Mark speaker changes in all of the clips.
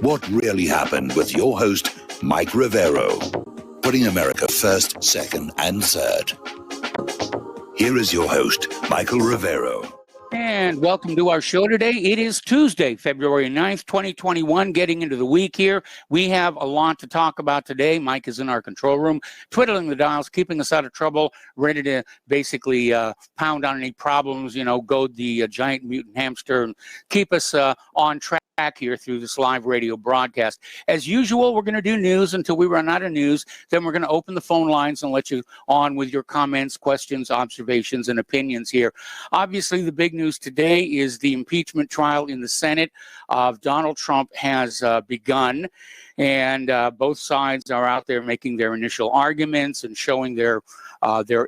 Speaker 1: What really happened with your host, Mike Rivero, putting America first, second, and third. Here is your host, Michael Rivero.
Speaker 2: And welcome to our show today. It is Tuesday, February 9th, 2021, getting into the week here. We have a lot to talk about today. Mike is in our control room, twiddling the dials, keeping us out of trouble, ready to basically pound on any problems, goad the giant mutant hamster and keep us on track here through this live radio broadcast. As usual, we're going to do news until we run out of news. Then we're going to open the phone lines and let you on with your comments, questions, observations, and opinions here. Obviously, the big news today is the impeachment trial in the Senate of Donald Trump has begun, and both sides are out there making their initial arguments and showing their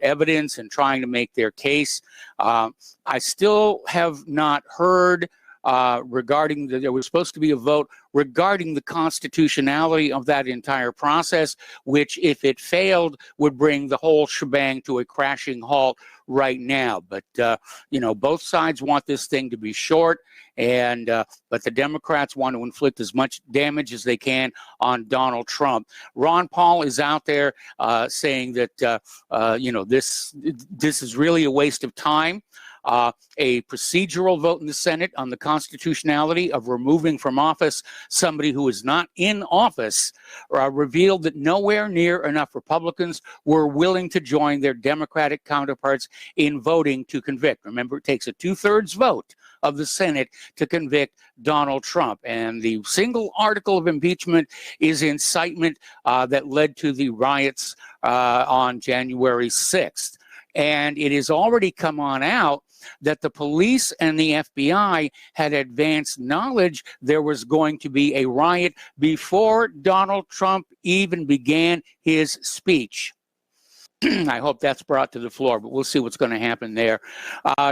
Speaker 2: evidence and trying to make their case. I still have not heard regarding there was supposed to be a vote regarding the constitutionality of that entire process, which, if it failed, would bring the whole shebang to a crashing halt right now. But both sides want this thing to be short, and but the Democrats want to inflict as much damage as they can on Donald Trump. Ron Paul is out there saying that this is really a waste of time. A procedural vote in the Senate on the constitutionality of removing from office somebody who is not in office revealed that nowhere near enough Republicans were willing to join their Democratic counterparts in voting to convict. Remember, it takes a 2/3 vote of the Senate to convict Donald Trump. And the single article of impeachment is incitement that led to the riots on January 6th. And it has already come on out that the police and the FBI had advanced knowledge there was going to be a riot before Donald Trump even began his speech. I hope that's brought to the floor, but we'll see what's going to happen there.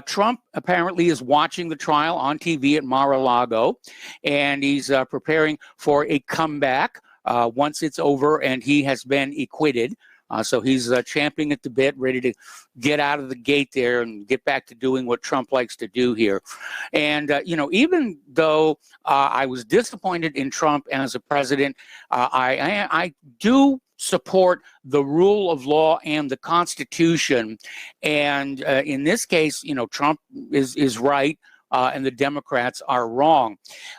Speaker 2: Trump apparently is watching the trial on TV at Mar-a-Lago, and he's preparing for a comeback once it's over and he has been acquitted. So he's champing at the bit, ready to get out of the gate there and get back to doing what Trump likes to do here. And, even though I was disappointed in Trump as a president, I do support the rule of law and the Constitution. And in this case, Trump is right. And the Democrats are wrong.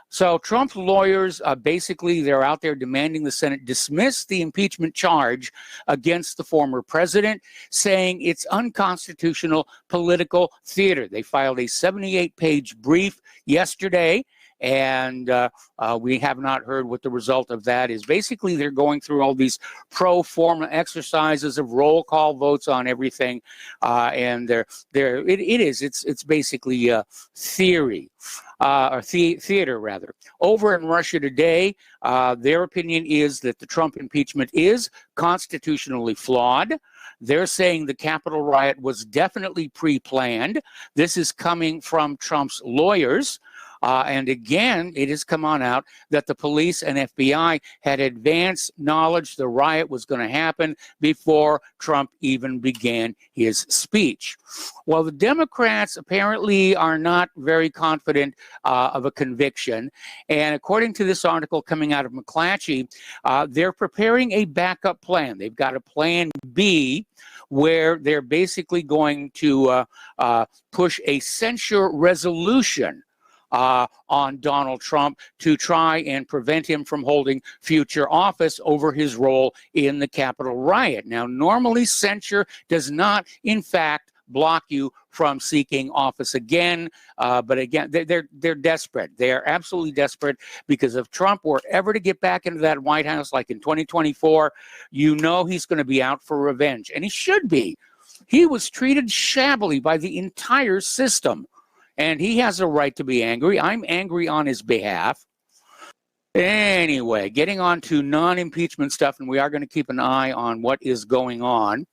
Speaker 2: So Trump's lawyers, basically, they're out there demanding the Senate dismiss the impeachment charge against the former president, saying it's unconstitutional political theater. They filed a 78-page brief yesterday, and we have not heard what the result of that is. Basically, they're going through all these pro forma exercises of roll call votes on everything, and it's basically theory. Or theater, rather. Over in Russia today, their opinion is that the Trump impeachment is constitutionally flawed. They're saying the Capitol riot was definitely pre-planned. This is coming from Trump's lawyers. And again, it has come on out that the police and FBI had advanced knowledge the riot was going to happen before Trump even began his speech. Well, the Democrats apparently are not very confident of a conviction. And according to this article coming out of McClatchy, they're preparing a backup plan. They've got a plan B where they're basically going to push a censure resolution on Donald Trump to try and prevent him from holding future office over his role in the Capitol riot. Now, normally censure does not, in fact, block you from seeking office again. But again, they're desperate. They're absolutely desperate, because if Trump were ever to get back into that White House like in 2024, he's going to be out for revenge. And he should be. He was treated shabbily by the entire system. And he has a right to be angry. I'm angry on his behalf. Anyway, getting on to non-impeachment stuff, and we are going to keep an eye on what is going on.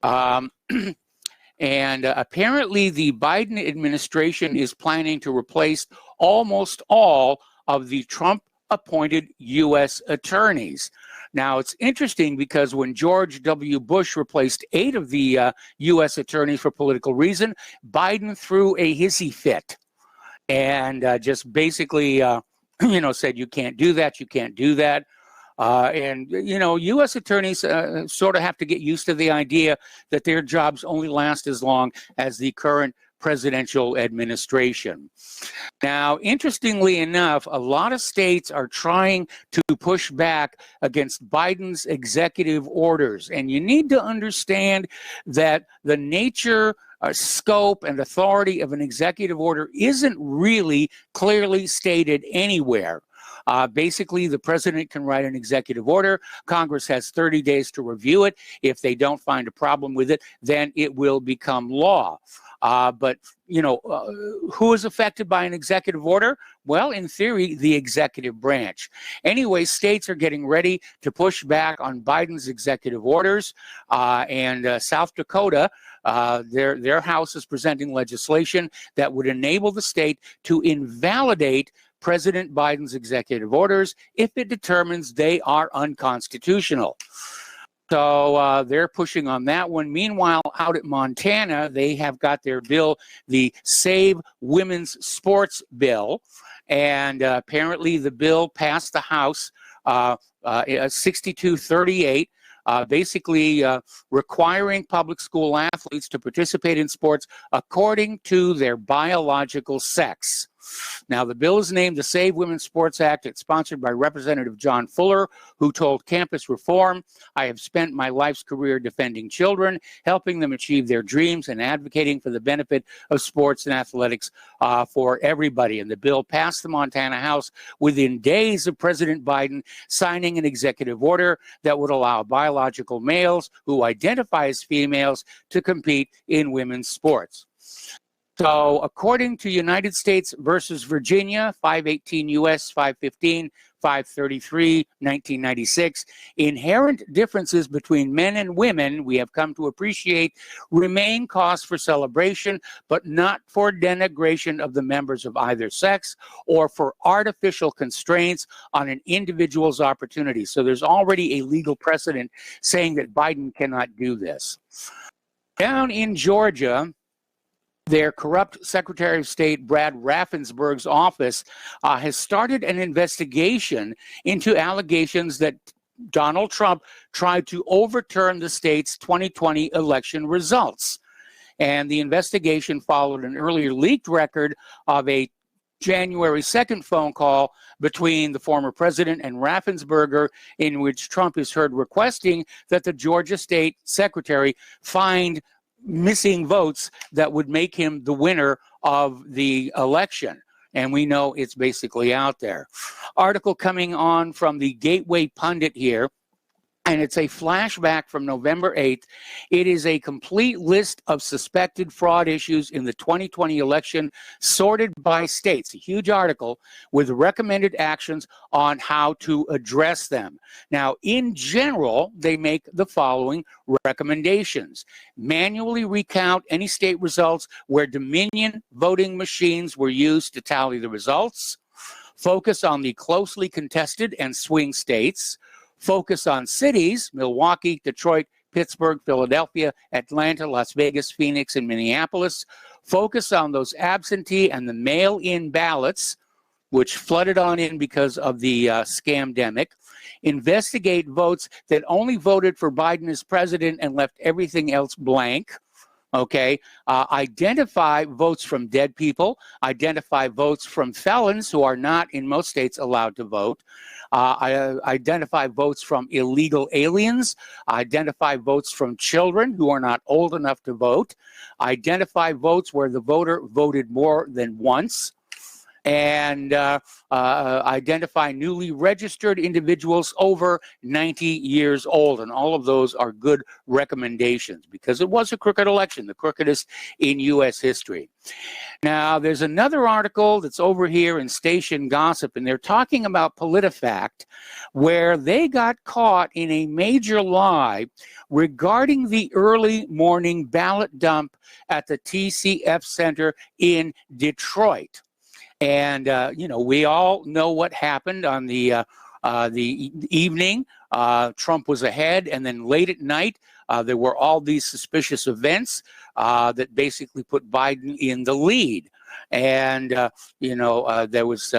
Speaker 2: And apparently the Biden administration is planning to replace almost all of the Trump-appointed U.S. attorneys. Now, it's interesting because when George W. Bush replaced 8 of the U.S. attorneys for political reason, Biden threw a hissy fit and just basically said you can't do that, you can't do that. U.S. attorneys sort of have to get used to the idea that their jobs only last as long as the current presidential administration. Now, interestingly enough, a lot of states are trying to push back against Biden's executive orders. And you need to understand that the nature, scope, and authority of an executive order isn't really clearly stated anywhere. Basically, the president can write an executive order. Congress has 30 days to review it. If they don't find a problem with it, then it will become law. But who is affected by an executive order? Well, in theory, the executive branch. Anyway, states are getting ready to push back on Biden's executive orders. And South Dakota, their House is presenting legislation that would enable the state to invalidate President Biden's executive orders if it determines they are unconstitutional. So they're pushing on that one. Meanwhile, out at Montana, they have got their bill, the Save Women's Sports Bill. And apparently the bill passed the House 62-38. Basically requiring public school athletes to participate in sports according to their biological sex. Now, the bill is named the Save Women's Sports Act. It's sponsored by Representative John Fuller, who told Campus Reform, "I have spent my life's career defending children, helping them achieve their dreams, and advocating for the benefit of sports and athletics for everybody." And the bill passed the Montana House within days of President Biden signing an executive order that would allow biological males who identify as females to compete in women's sports. So according to United States versus Virginia, 518 U.S. 515, 533, 1996, inherent differences between men and women, we have come to appreciate, remain cause for celebration, but not for denigration of the members of either sex or for artificial constraints on an individual's opportunities. So there's already a legal precedent saying that Biden cannot do this. Down in Georgia, their corrupt Secretary of State, Brad Raffensperger's office, has started an investigation into allegations that Donald Trump tried to overturn the state's 2020 election results. And the investigation followed an earlier leaked record of a January 2nd phone call between the former president and Raffensperger, in which Trump is heard requesting that the Georgia State Secretary find missing votes that would make him the winner of the election. And we know it's basically out there. Article coming on from the Gateway Pundit here, and it's a flashback from November 8th. It is a complete list of suspected fraud issues in the 2020 election, sorted by states. A huge article with recommended actions on how to address them. Now, in general, they make the following recommendations: manually recount any state results where Dominion voting machines were used to tally the results. Focus on the closely contested and swing states. Focus on cities: Milwaukee, Detroit, Pittsburgh, Philadelphia, Atlanta, Las Vegas, Phoenix, and Minneapolis. Focus on those absentee and the mail-in ballots, which flooded on in because of the scamdemic. Investigate votes that only voted for Biden as president and left everything else blank. Okay, identify votes from dead people, identify votes from felons who are not in most states allowed to vote, identify votes from illegal aliens, identify votes from children who are not old enough to vote, identify votes where the voter voted more than once, and identify newly registered individuals over 90 years old. And all of those are good recommendations because it was a crooked election, the crookedest in U.S. history. Now, there's another article that's over here in Station Gossip, and they're talking about PolitiFact, where they got caught in a major lie regarding the early morning ballot dump at the TCF Center in Detroit. And, we all know what happened on the evening. Trump was ahead, and then late at night, there were all these suspicious events that basically put Biden in the lead. And, there was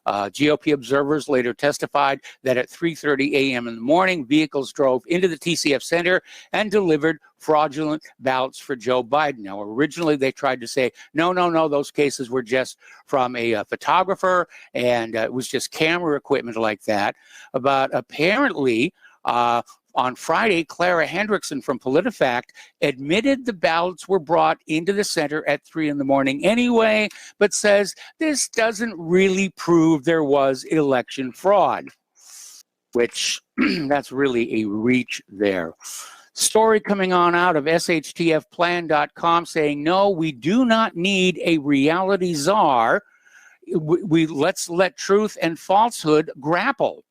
Speaker 2: GOP observers later testified that at 3:30 a.m. in the morning, vehicles drove into the TCF Center and delivered fraudulent ballots for Joe Biden. Now, originally they tried to say, no, those cases were just from a photographer, and it was just camera equipment like that. But apparently, on Friday, Clara Hendrickson from PolitiFact admitted the ballots were brought into the center at 3 in the morning anyway, but says this doesn't really prove there was election fraud, which that's really a reach there. Story coming on out of shtfplan.com saying, no, we do not need a reality czar. Let's let truth and falsehood grapple.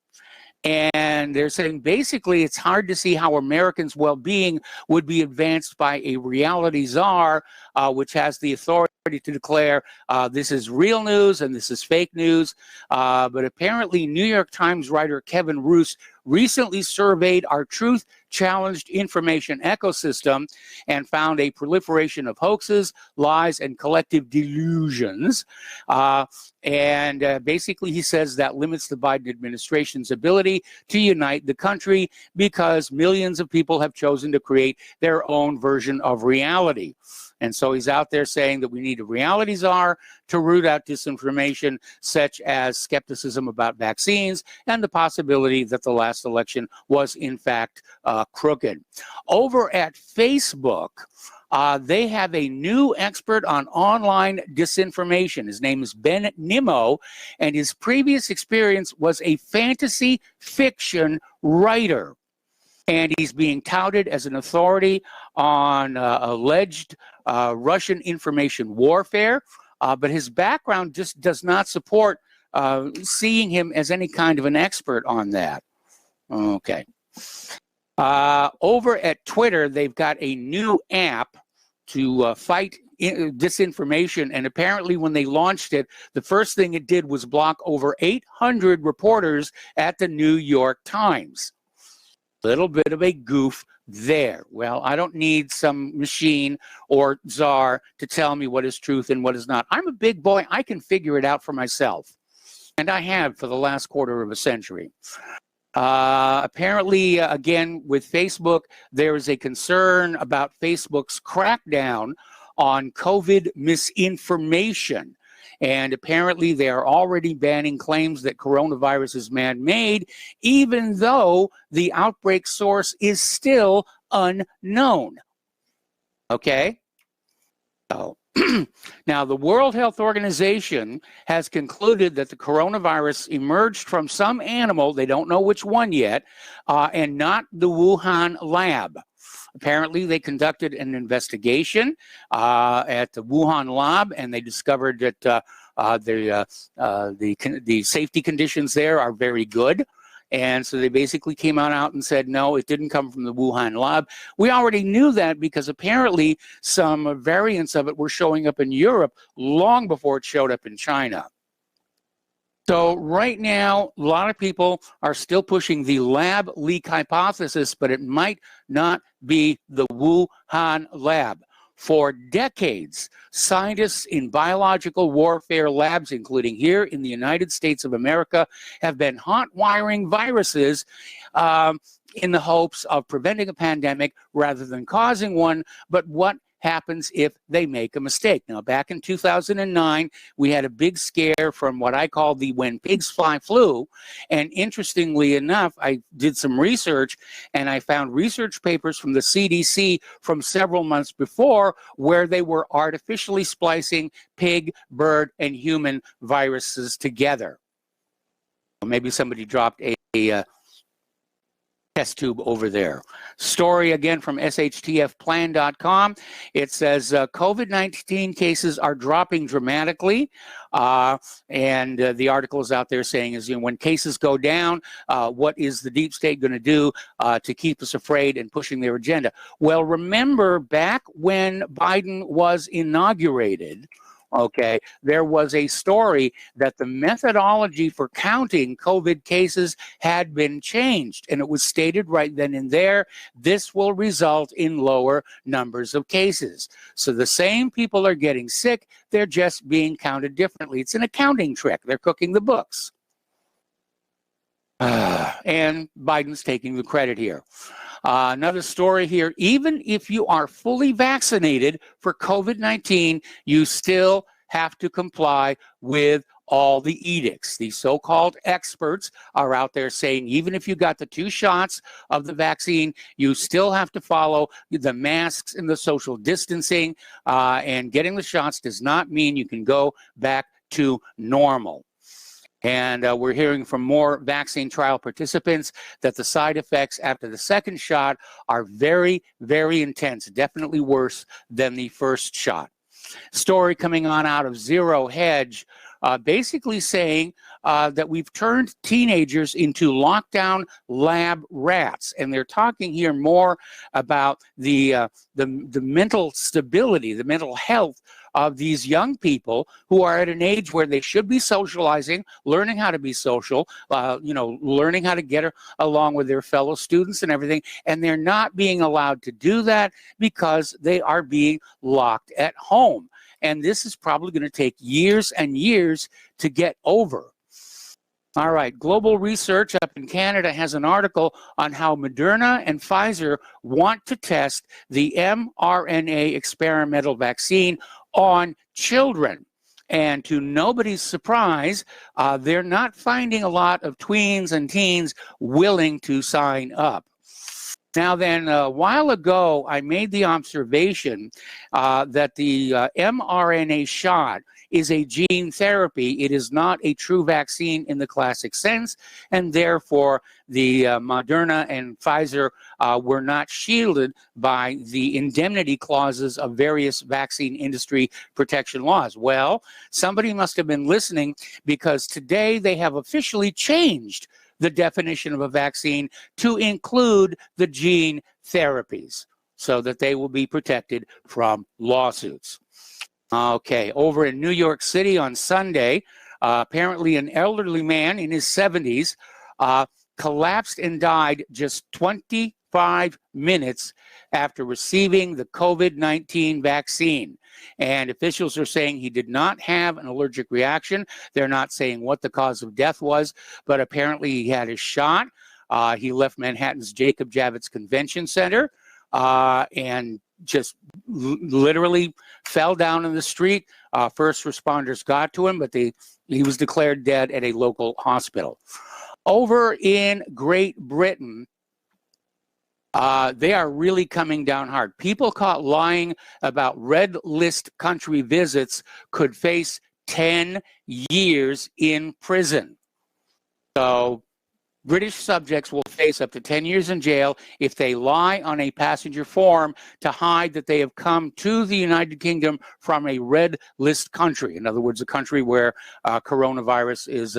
Speaker 2: And they're saying basically it's hard to see how Americans' well-being would be advanced by a reality czar, which has the authority to declare this is real news and this is fake news. But apparently New York Times writer Kevin Roose recently surveyed our truth-challenged information ecosystem and found a proliferation of hoaxes, lies, and collective delusions. And basically he says that limits the Biden administration's ability to unite the country because millions of people have chosen to create their own version of reality. And so he's out there saying that we need a reality czar to root out disinformation, such as skepticism about vaccines and the possibility that the last election was, in fact, crooked. Over at Facebook, they have a new expert on online disinformation. His name is Ben Nimmo, and his previous experience was a fantasy fiction writer. And he's being touted as an authority on alleged Russian information warfare, but his background just does not support seeing him as any kind of an expert on that. Okay. Over at Twitter, they've got a new app to fight disinformation, and apparently when they launched it, the first thing it did was block over 800 reporters at the New York Times. Little bit of a goof there. Well, I don't need some machine or czar to tell me what is truth and what is not. I'm a big boy. I can figure it out for myself. And I have for the last quarter of a century. Apparently, again, with Facebook, there is a concern about Facebook's crackdown on COVID misinformation. And apparently they are already banning claims that coronavirus is man-made, even though the outbreak source is still unknown. Okay? So, now, the World Health Organization has concluded that the coronavirus emerged from some animal, they don't know which one yet, and not the Wuhan lab. Apparently, they conducted an investigation at the Wuhan lab, and they discovered that the safety conditions there are very good. And so they basically came out and said, no, it didn't come from the Wuhan lab. We already knew that because apparently some variants of it were showing up in Europe long before it showed up in China. So right now, a lot of people are still pushing the lab leak hypothesis, but it might not be the Wuhan lab. For decades, scientists in biological warfare labs, including here in the United States of America, have been hot wiring viruses in the hopes of preventing a pandemic rather than causing one. But what happens if they make a mistake? Now, back in 2009, we had a big scare from what I call the when pigs fly flu. And interestingly enough, I did some research and I found research papers from the CDC from several months before where they were artificially splicing pig, bird, and human viruses together. Maybe somebody dropped a test tube over there. Story again from shtfplan.com. It says COVID-19 cases are dropping dramatically, and the article is out there saying is, when cases go down, what is the deep state going to do to keep us afraid and pushing their agenda? Well, remember back when Biden was inaugurated, Okay, there was a story that the methodology for counting COVID cases had been changed, and it was stated right then and there, this will result in lower numbers of cases. So the same people are getting sick, they're just being counted differently. It's an accounting trick. They're cooking the books. And Biden's taking the credit here. Another story here, even if you are fully vaccinated for COVID-19, you still have to comply with all the edicts. These so-called experts are out there saying even if you got the 2 shots of the vaccine, you still have to follow the masks and the social distancing, and getting the shots does not mean you can go back to normal. And we're hearing from more vaccine trial participants that the side effects after the second shot are very, very intense, definitely worse than the first shot. Story coming on out of Zero Hedge, basically saying that we've turned teenagers into lockdown lab rats. And they're talking here more about the mental stability, the mental health of these young people who are at an age where they should be socializing, learning how to be social, learning how to get along with their fellow students and everything. And they're not being allowed to do that because they are being locked at home. And this is probably going to take years and years to get over. All right, Global Research up in Canada has an article on how Moderna and Pfizer want to test the mRNA experimental vaccine on children. And to nobody's surprise, they're not finding a lot of tweens and teens willing to sign up. Now then, a while ago, I made the observation that the mRNA shot is a gene therapy. It is not a true vaccine in the classic sense, and therefore the Moderna and Pfizer were not shielded by the indemnity clauses of various vaccine industry protection laws. Well, somebody must have been listening, because today they have officially changed the definition of a vaccine to include the gene therapies so that they will be protected from lawsuits. Okay, over in New York City on Sunday, apparently an elderly man in his 70s collapsed and died just 25 minutes after receiving the COVID-19 vaccine. And officials are saying he did not have an allergic reaction. They're not saying what the cause of death was, but apparently he had his shot. He left Manhattan's Jacob Javits Convention Center and just literally fell down in the street. First responders got to him, but he was declared dead at a local hospital. Over in Great Britain, they are really coming down hard. People caught lying about red list country visits could face 10 years in prison. So British subjects will face up to 10 years in jail if they lie on a passenger form to hide that they have come to the United Kingdom from a red list country. In other words, a country where coronavirus is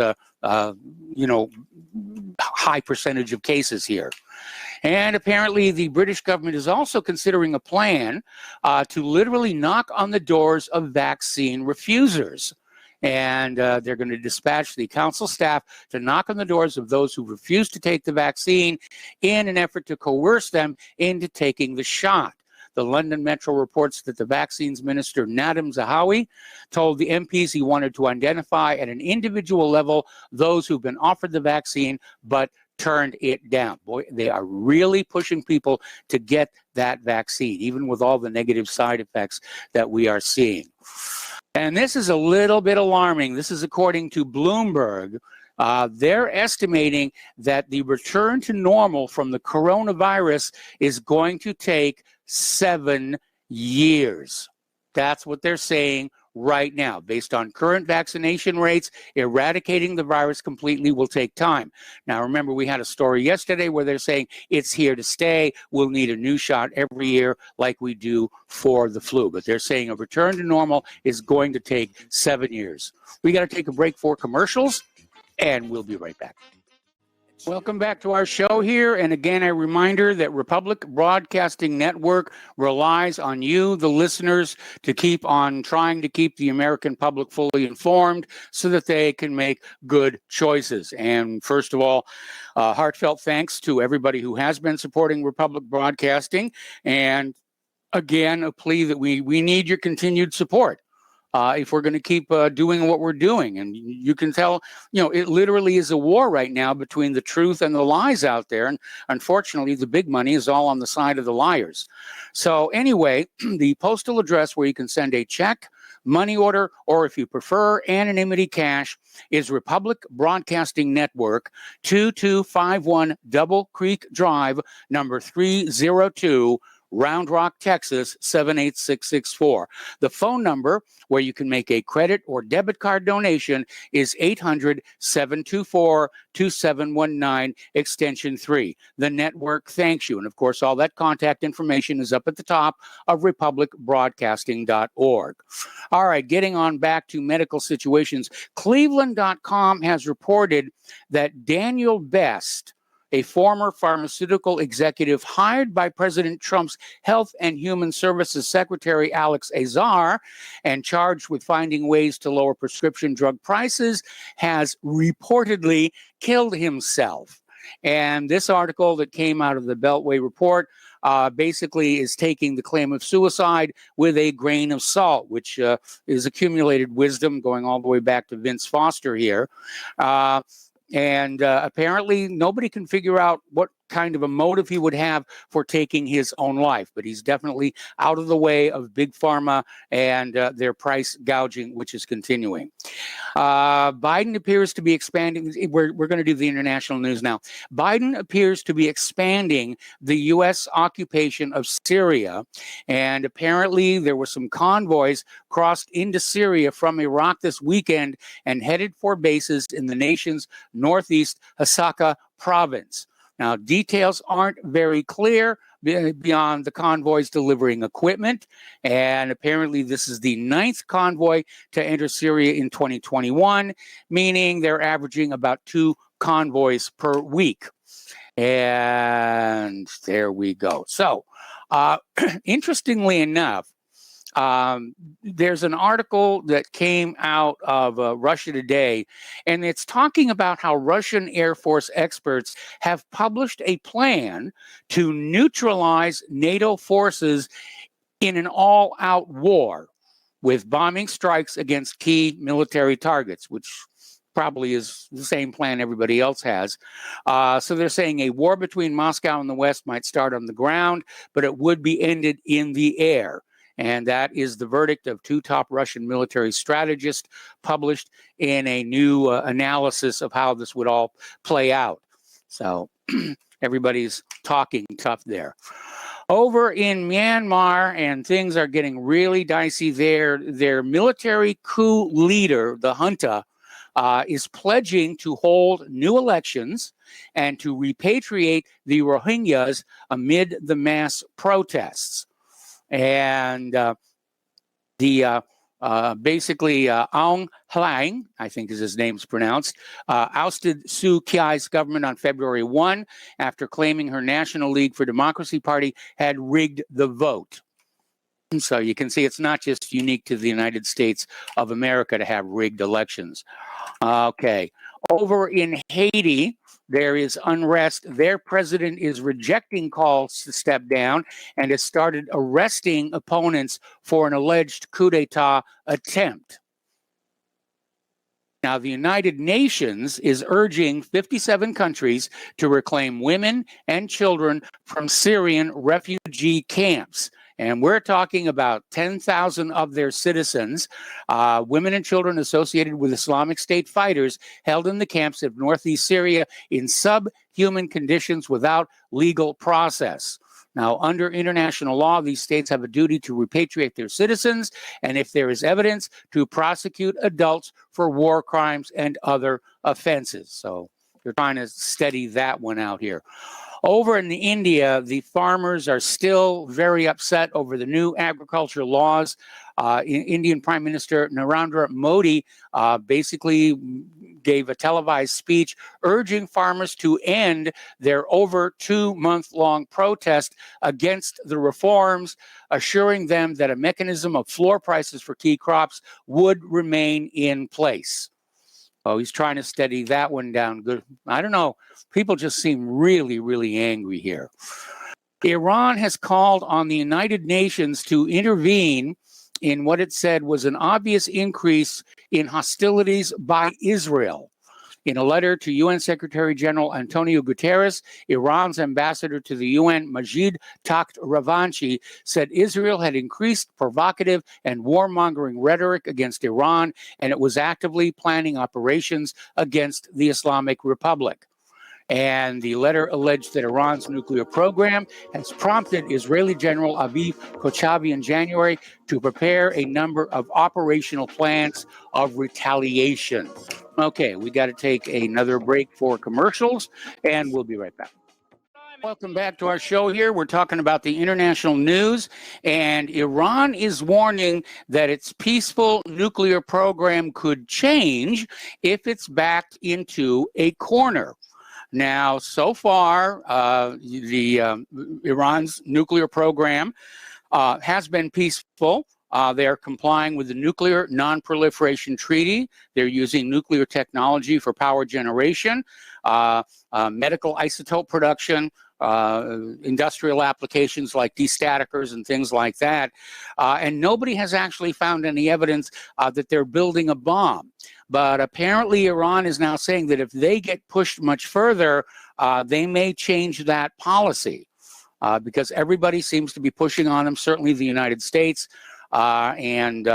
Speaker 2: high percentage of cases here. And apparently the British government is also considering a plan to literally knock on the doors of vaccine refusers. And they're going to dispatch the council staff to knock on the doors of those who refuse to take the vaccine in an effort to coerce them into taking the shot. The London Metro reports that the vaccines minister, Nadim Zahawi, told the MPs he wanted to identify at an individual level those who've been offered the vaccine but turned it down. Boy, they are really pushing people to get that vaccine, even with all the negative side effects that we are seeing. And this is a little bit alarming. This is according to Bloomberg. They're estimating that the return to normal from the coronavirus is going to take 7 years. That's what they're saying right now. Based on current vaccination rates, eradicating the virus completely will take time. Now, remember, we had a story yesterday where they're saying it's here to stay. We'll need a new shot every year like we do for the flu. But they're saying a return to normal is going to take 7 years. We got to take a break for commercials, and we'll be right back. Welcome back to our show here. And again, a reminder that Republic Broadcasting Network relies on you, the listeners, to keep on trying to keep the American public fully informed so that they can make good choices. And first of all, heartfelt thanks to everybody who has been supporting Republic Broadcasting. And again, a plea that we need your continued support. If we're going to keep doing what we're doing. And you can tell, it literally is a war right now between the truth and the lies out there. And unfortunately, the big money is all on the side of the liars. So anyway, the postal address where you can send a check, money order, or if you prefer, anonymity cash is Republic Broadcasting Network, 2251 Double Creek Drive, number 302, Round Rock, Texas, 78664. The phone number where you can make a credit or debit card donation is 800-724-2719, extension 3. The network thanks you. And of course, all that contact information is up at the top of republicbroadcasting.org. All right, getting on back to medical situations. Cleveland.com has reported that Daniel Best, a former pharmaceutical executive hired by President Trump's Health and Human Services Secretary Alex Azar and charged with finding ways to lower prescription drug prices, has reportedly killed himself. And this article that came out of the Beltway Report basically is taking the claim of suicide with a grain of salt, which is accumulated wisdom going all the way back to Vince Foster here. And apparently nobody can figure out what kind of a motive he would have for taking his own life. But he's definitely out of the way of Big Pharma and their price gouging, which is continuing. Biden appears to be expanding. We're going to do the international news now. Biden appears to be expanding the U.S. occupation of Syria. And apparently there were some convoys crossed into Syria from Iraq this weekend and headed for bases in the nation's northeast Hasaka province. Now, details aren't very clear beyond the convoys delivering equipment. And apparently this is the 9th convoy to enter Syria in 2021, meaning they're averaging about 2 convoys per week. And there we go. So, interestingly enough, there's an article that came out of Russia Today, and it's talking about how Russian Air Force experts have published a plan to neutralize NATO forces in an all-out war with bombing strikes against key military targets, which probably is the same plan everybody else has. So they're saying a war between Moscow and the West might start on the ground, but it would be ended in the air. And that is the verdict of 2 top Russian military strategists published in a new analysis of how this would all play out. So everybody's talking tough there. Over in Myanmar, and things are getting really dicey there, their military coup leader, the junta, is pledging to hold new elections and to repatriate the Rohingyas amid the mass protests. And basically Aung Hlaing, I think is his name's pronounced, ousted Suu Kyi's government on February 1 after claiming her National League for Democracy party had rigged the vote. And so you can see it's not just unique to the United States of America to have rigged elections. Okay. Over in Haiti, there is unrest. Their president is rejecting calls to step down and has started arresting opponents for an alleged coup d'etat attempt. Now, the United Nations is urging 57 countries to reclaim women and children from Syrian refugee camps. And we're talking about 10,000 of their citizens, women and children associated with Islamic State fighters held in the camps of northeast Syria in subhuman conditions without legal process. Now, under international law, these states have a duty to repatriate their citizens, and if there is evidence, to prosecute adults for war crimes and other offenses. So they're trying to steady that one out here. Over in India, the farmers are still very upset over the new agriculture laws. Indian Prime Minister Narendra Modi basically gave a televised speech urging farmers to end their over 2-month-long protest against the reforms, assuring them that a mechanism of floor prices for key crops would remain in place. Oh, he's trying to steady that one down. Good. I don't know. People just seem really, really angry here. Iran has called on the United Nations to intervene in what it said was an obvious increase in hostilities by Israel. In a letter to UN Secretary General Antonio Guterres, Iran's ambassador to the UN, Majid Takht Ravanchi, said Israel had increased provocative and warmongering rhetoric against Iran, and it was actively planning operations against the Islamic Republic. And the letter alleged that Iran's nuclear program has prompted Israeli General Aviv Kochavi in January to prepare a number of operational plans of retaliation. Okay, we got to take another break for commercials, and we'll be right back. Welcome back to our show here. We're talking about the international news, and Iran is warning that its peaceful nuclear program could change if it's backed into a corner. Now, so far, Iran's nuclear program has been peaceful. They're complying with the Nuclear Non-Proliferation Treaty. They're using nuclear technology for power generation, medical isotope production, industrial applications like destaticers and things like that. And nobody has actually found any evidence that they're building a bomb. But apparently Iran is now saying that if they get pushed much further, they may change that policy because everybody seems to be pushing on them, certainly the United States and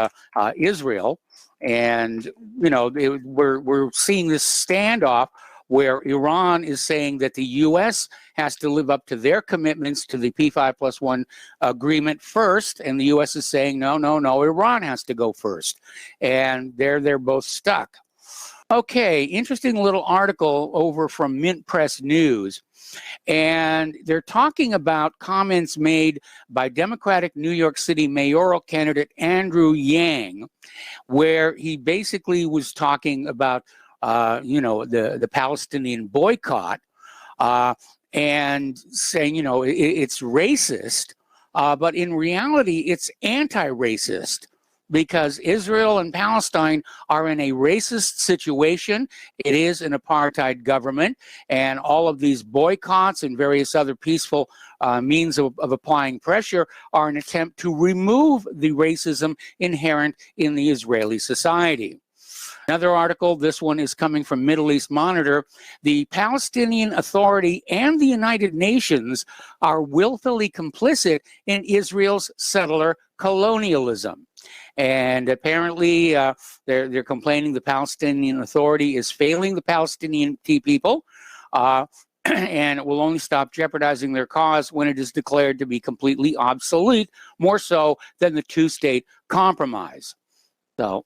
Speaker 2: Israel. And, you know, we're seeing this standoff where Iran is saying that the U.S. has to live up to their commitments to the P5+1 agreement first, and the U.S. is saying, no, Iran has to go first. And they're both stuck. Okay, interesting little article over from Mint Press News. And they're talking about comments made by Democratic New York City mayoral candidate Andrew Yang, where he basically was talking about the Palestinian boycott and saying, it's racist, but in reality, it's anti-racist because Israel and Palestine are in a racist situation. It is an apartheid government, and all of these boycotts and various other peaceful means of applying pressure are an attempt to remove the racism inherent in the Israeli society. Another article, this one is coming from Middle East Monitor. The Palestinian Authority and the United Nations are willfully complicit in Israel's settler colonialism. And apparently they're complaining the Palestinian Authority is failing the Palestinian people, and it will only stop jeopardizing their cause when it is declared to be completely obsolete, more so than the two-state compromise. So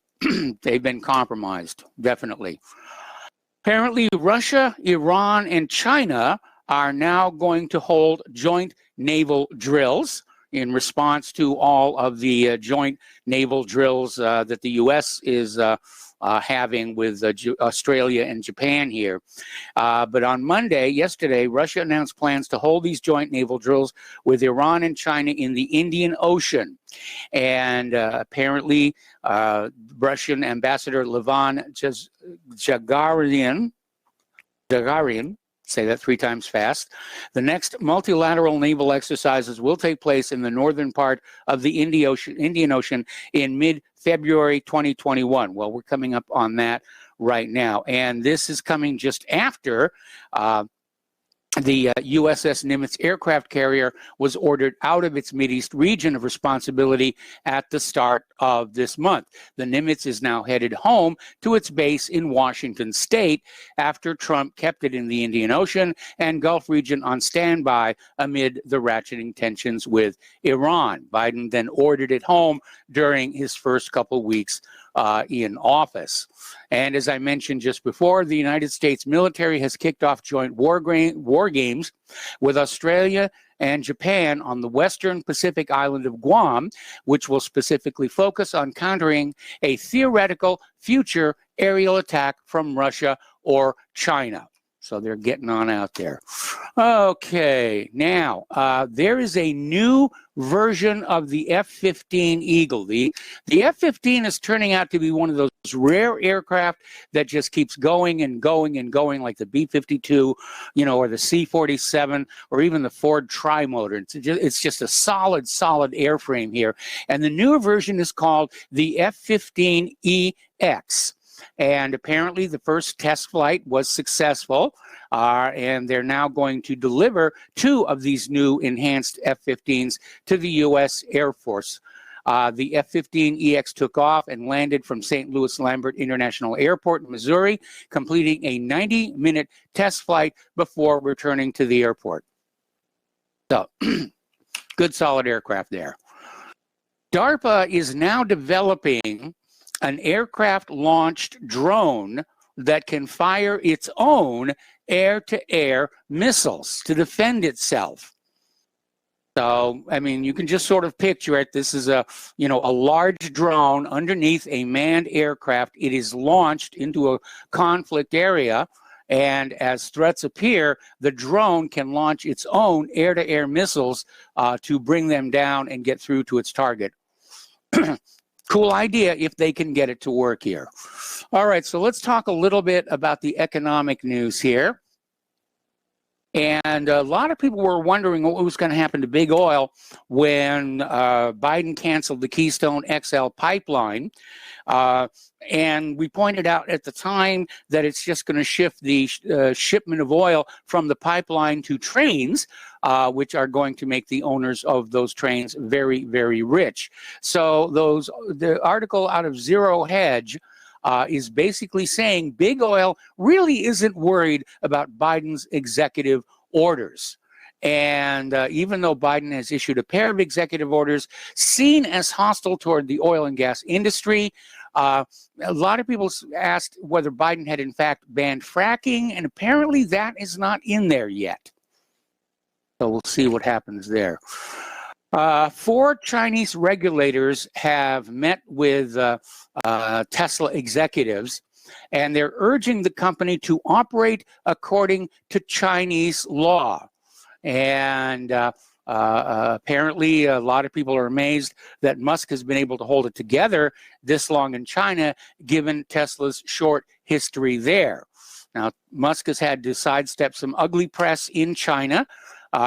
Speaker 2: they've been compromised, definitely. Apparently, Russia, Iran, and China are now going to hold joint naval drills in response to all of the joint naval drills that the U.S. is having with Australia and Japan here. But on yesterday, Russia announced plans to hold these joint naval drills with Iran and China in the Indian Ocean. And apparently, Russian Ambassador Levan Jagarian, say that 3 times fast. The next multilateral naval exercises will take place in the northern part of the Indian Ocean in mid-February 2021. Well, we're coming up on that right now. And this is coming just after the USS Nimitz aircraft carrier was ordered out of its Mideast region of responsibility at the start of this month. The Nimitz is now headed home to its base in Washington state after Trump kept it in the Indian Ocean and Gulf region on standby amid the ratcheting tensions with Iran. Biden then ordered it home during his first couple weeks in office. And as I mentioned just before, the United States military has kicked off joint war games with Australia and Japan on the western Pacific island of Guam, which will specifically focus on countering a theoretical future aerial attack from Russia or China. So they're getting on out there. Okay, now there is a new version of the F-15 Eagle. The F-15 is turning out to be one of those rare aircraft that just keeps going and going and going, like the B-52, you know, or the C-47, or even the Ford Trimotor. It's just a solid airframe here. And the newer version is called the F-15EX. And apparently the first test flight was successful, and they're now going to deliver 2 of these new enhanced F-15s to the U.S. Air Force. The F-15EX took off and landed from St. Louis Lambert International Airport in Missouri, completing a 90-minute test flight before returning to the airport. So, good solid aircraft there. DARPA is now developing an aircraft-launched drone that can fire its own air-to-air missiles to defend itself. So, I mean, you can just sort of picture it. This is a large drone underneath a manned aircraft. It is launched into a conflict area, and as threats appear, the drone can launch its own air-to-air missiles to bring them down and get through to its target. Cool idea if they can get it to work here. All right, so let's talk a little bit about the economic news here. And a lot of people were wondering what was going to happen to big oil when Biden canceled the Keystone XL pipeline. And we pointed out at the time that it's just going to shift the shipment of oil from the pipeline to trains, which are going to make the owners of those trains very, very rich. So the article out of Zero Hedge is basically saying big oil really isn't worried about Biden's executive orders. And even though Biden has issued a pair of executive orders seen as hostile toward the oil and gas industry, a lot of people asked whether Biden had in fact banned fracking, and apparently that is not in there yet. So we'll see what happens there. 4 Chinese regulators have met with Tesla executives, and they're urging the company to operate according to Chinese law. And apparently a lot of people are amazed that Musk has been able to hold it together this long in China, given Tesla's short history there. Now, Musk has had to sidestep some ugly press in China,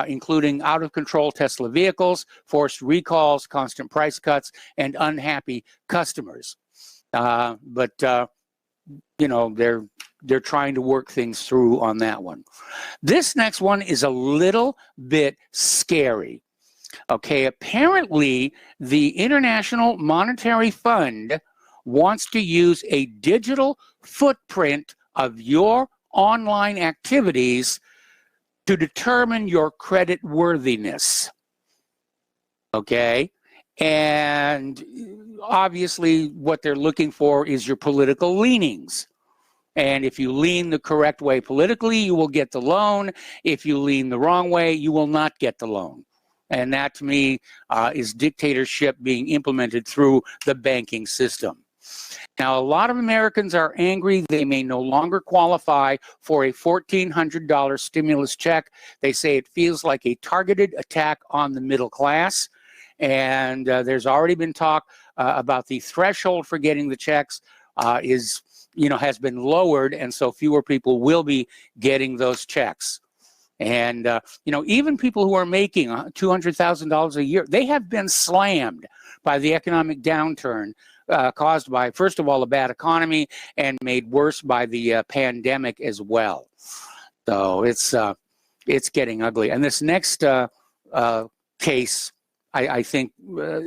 Speaker 2: including out-of-control Tesla vehicles, forced recalls, constant price cuts, and unhappy customers. You know, they're trying to work things through on that one. This next one is a little bit scary. Okay, apparently the International Monetary Fund wants to use a digital footprint of your online activities to determine your credit worthiness. Okay, and obviously what they're looking for is your political leanings. And if you lean the correct way politically, you will get the loan. If you lean the wrong way, you will not get the loan. And that, to me, is dictatorship being implemented through the banking system. Now, a lot of Americans are angry. They may no longer qualify for a $1,400 stimulus check. They say it feels like a targeted attack on the middle class. And there's already been talk about the threshold for getting the checks has been lowered, and so fewer people will be getting those checks. And even people who are making $200,000 a year, they have been slammed by the economic downturn caused by, first of all, a bad economy, and made worse by the pandemic as well. So it's getting ugly. And this next case, I think,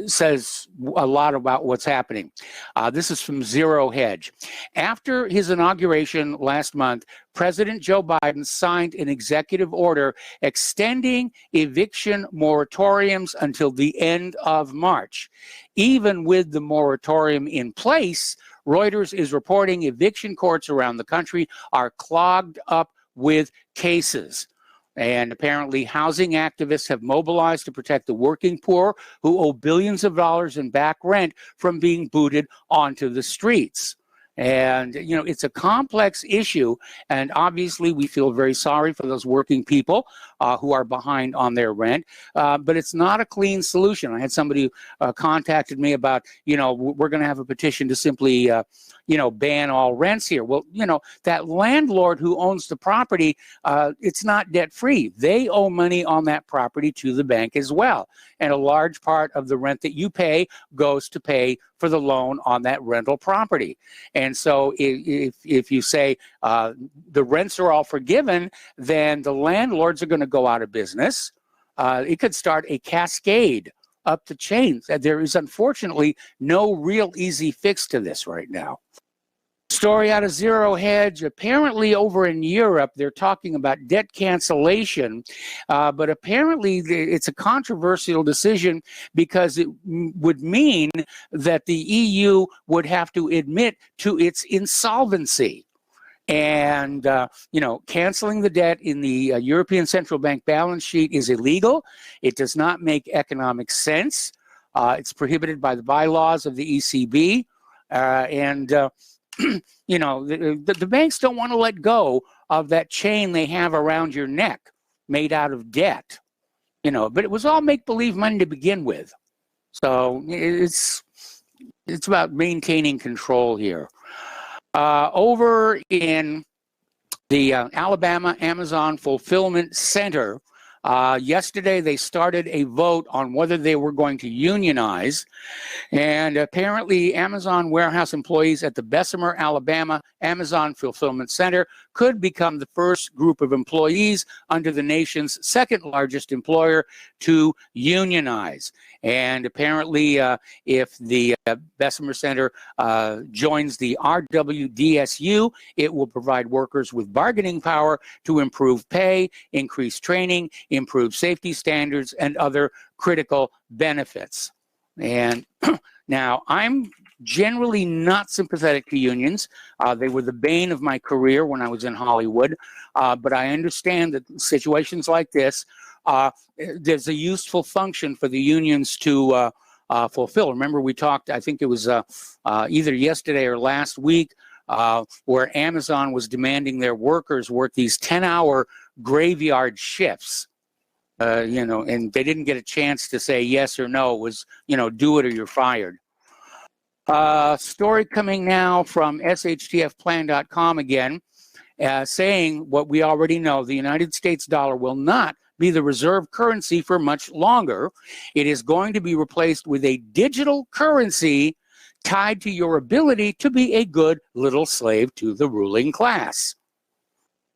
Speaker 2: says a lot about what's happening. This is from Zero Hedge. After his inauguration last month, President Joe Biden signed an executive order extending eviction moratoriums until the end of March. Even with the moratorium in place, Reuters is reporting eviction courts around the country are clogged up with cases. And apparently housing activists have mobilized to protect the working poor who owe billions of dollars in back rent from being booted onto the streets. And, you know, it's a complex issue. And obviously, we feel very sorry for those working people who are behind on their rent. But it's not a clean solution. I had somebody contacted me about, you know, we're going to have a petition to simply, you know, ban all rents here. Well, you know, that landlord who owns the property, it's not debt free. They owe money on that property to the bank as well. And a large part of the rent that you pay goes to pay for the loan on that rental property. And so if you say the rents are all forgiven, then the landlords are going to go out of business. It could start a cascade up the chain. There is unfortunately no real easy fix to this right now. Story out of Zero Hedge. Apparently over in Europe, they're talking about debt cancellation, but apparently it's a controversial decision because it would mean that the EU would have to admit to its insolvency. And, you know, canceling the debt in the European Central Bank balance sheet is illegal. It does not make economic sense. It's prohibited by the bylaws of the ECB. You know, the banks don't want to let go of that chain they have around your neck made out of debt, you know, but it was all make-believe money to begin with. So it's about maintaining control here. Over in the Alabama Amazon Fulfillment Center, yesterday they started a vote on whether they were going to unionize. And apparently Amazon warehouse employees at the Bessemer, Alabama Amazon Fulfillment Center could become the first group of employees under the nation's second largest employer to unionize. And apparently if the Bessemer Center joins the RWDSU, it will provide workers with bargaining power to improve pay, increase training, improve safety standards, and other critical benefits. And now, I'm generally not sympathetic to unions. They were the bane of my career when I was in Hollywood. But I understand that situations like this, there's a useful function for the unions to fulfill. Remember, we talked, I think it was either yesterday or last week, where Amazon was demanding their workers work these 10-hour graveyard shifts. You know, and they didn't get a chance to say yes or no. It was, you know, do it or you're fired. Story coming now from shtfplan.com again, saying what we already know. The United States dollar will not be the reserve currency for much longer. It is going to be replaced with a digital currency tied to your ability to be a good little slave to the ruling class.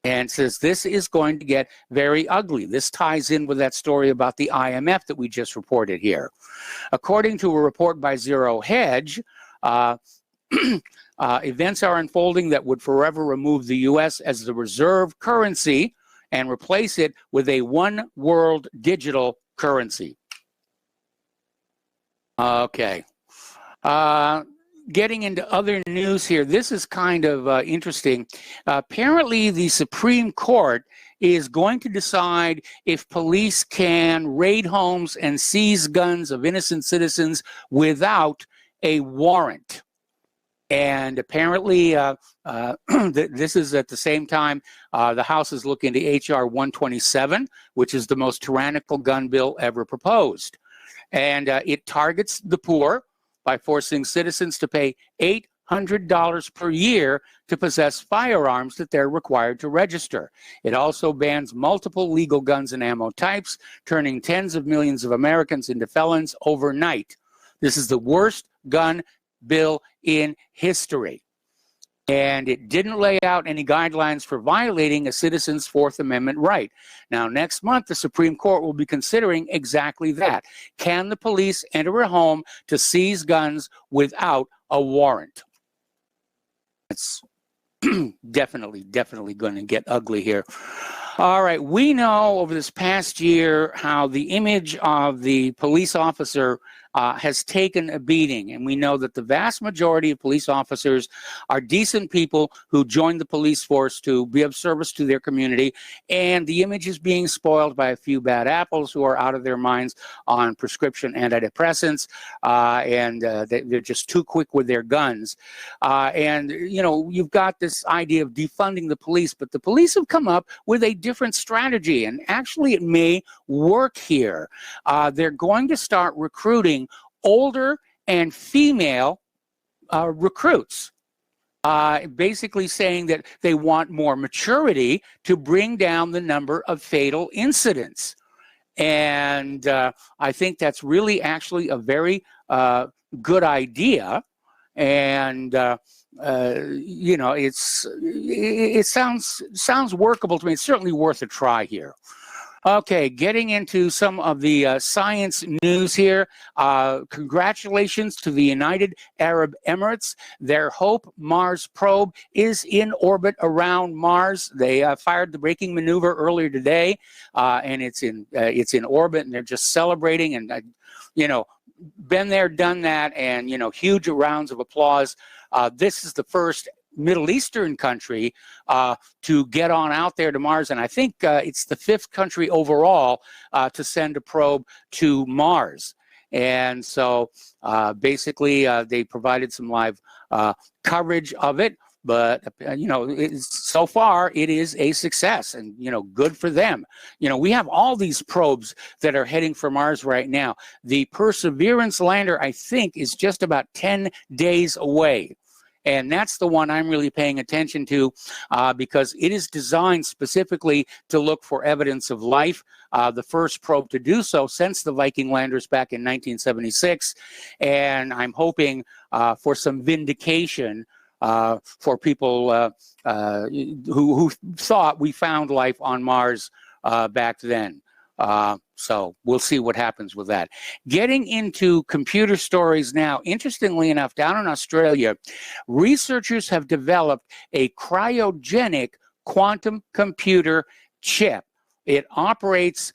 Speaker 2: And says this is going to get very ugly. This ties in with that story about the IMF that we just reported here. According to a report by Zero Hedge, events are unfolding that would forever remove the U.S. as the reserve currency and replace it with a one world digital currency. Okay. Getting into other news here, this is kind of interesting. Apparently, the Supreme Court is going to decide if police can raid homes and seize guns of innocent citizens without a warrant. And apparently, this is at the same time, the House is looking into H.R. 127, which is the most tyrannical gun bill ever proposed. And it targets the poor by forcing citizens to pay $800 per year to possess firearms that they're required to register. It also bans multiple legal guns and ammo types, turning tens of millions of Americans into felons overnight. This is the worst gun bill in history. And it didn't lay out any guidelines for violating a citizen's Fourth Amendment right. Now, next month, the Supreme Court will be considering exactly that. Can the police enter a home to seize guns without a warrant? It's definitely going to get ugly here. All right, we know over this past year how the image of the police officer has taken a beating. And we know that the vast majority of police officers are decent people who join the police force to be of service to their community. And the image is being spoiled by a few bad apples who are out of their minds on prescription antidepressants. They're just too quick with their guns. And, you know, you've got this idea of defunding the police, but the police have come up with a different strategy. And actually, it may work here. They're going to start recruiting older and female recruits. Basically saying that they want more maturity to bring down the number of fatal incidents. And I think that's really actually a very good idea. And you know, it sounds workable to me. It's certainly worth a try here. Okay, getting into some of the science news here. Congratulations to the United Arab Emirates. Their Hope Mars probe is in orbit around Mars. They fired the braking maneuver earlier today, and it's in orbit, and they're just celebrating. And you know, been there, done that, and you know, huge rounds of applause. This is the first Middle Eastern country to get on out there to Mars, and I think it's the 5th country overall to send a probe to Mars. And so basically they provided some live coverage of it, but you know, so far it is a success, and you know, good for them. You know, we have all these probes that are heading for Mars right now. The Perseverance lander, I think, is just about 10 days away. And that's the one I'm really paying attention to because it is designed specifically to look for evidence of life. The first probe to do so since the Viking landers back in 1976. And I'm hoping for some vindication for people who thought we found life on Mars back then. So we'll see what happens with that. Getting into computer stories now, interestingly enough, down in Australia, researchers have developed a cryogenic quantum computer chip. It operates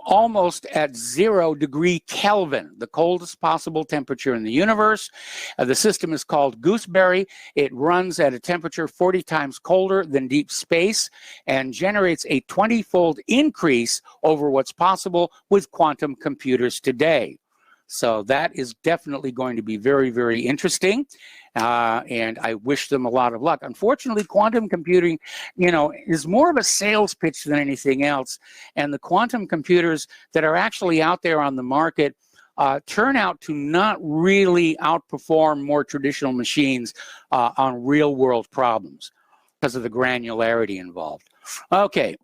Speaker 2: almost at 0 degree Kelvin, the coldest possible temperature in the universe. The system is called Gooseberry. It runs at a temperature 40 times colder than deep space and generates a 20-fold increase over what's possible with quantum computers today. So that is definitely going to be very, very interesting. And I wish them a lot of luck. Unfortunately, quantum computing, you know, is more of a sales pitch than anything else. And the quantum computers that are actually out there on the market turn out to not really outperform more traditional machines on real world problems because of the granularity involved. Okay.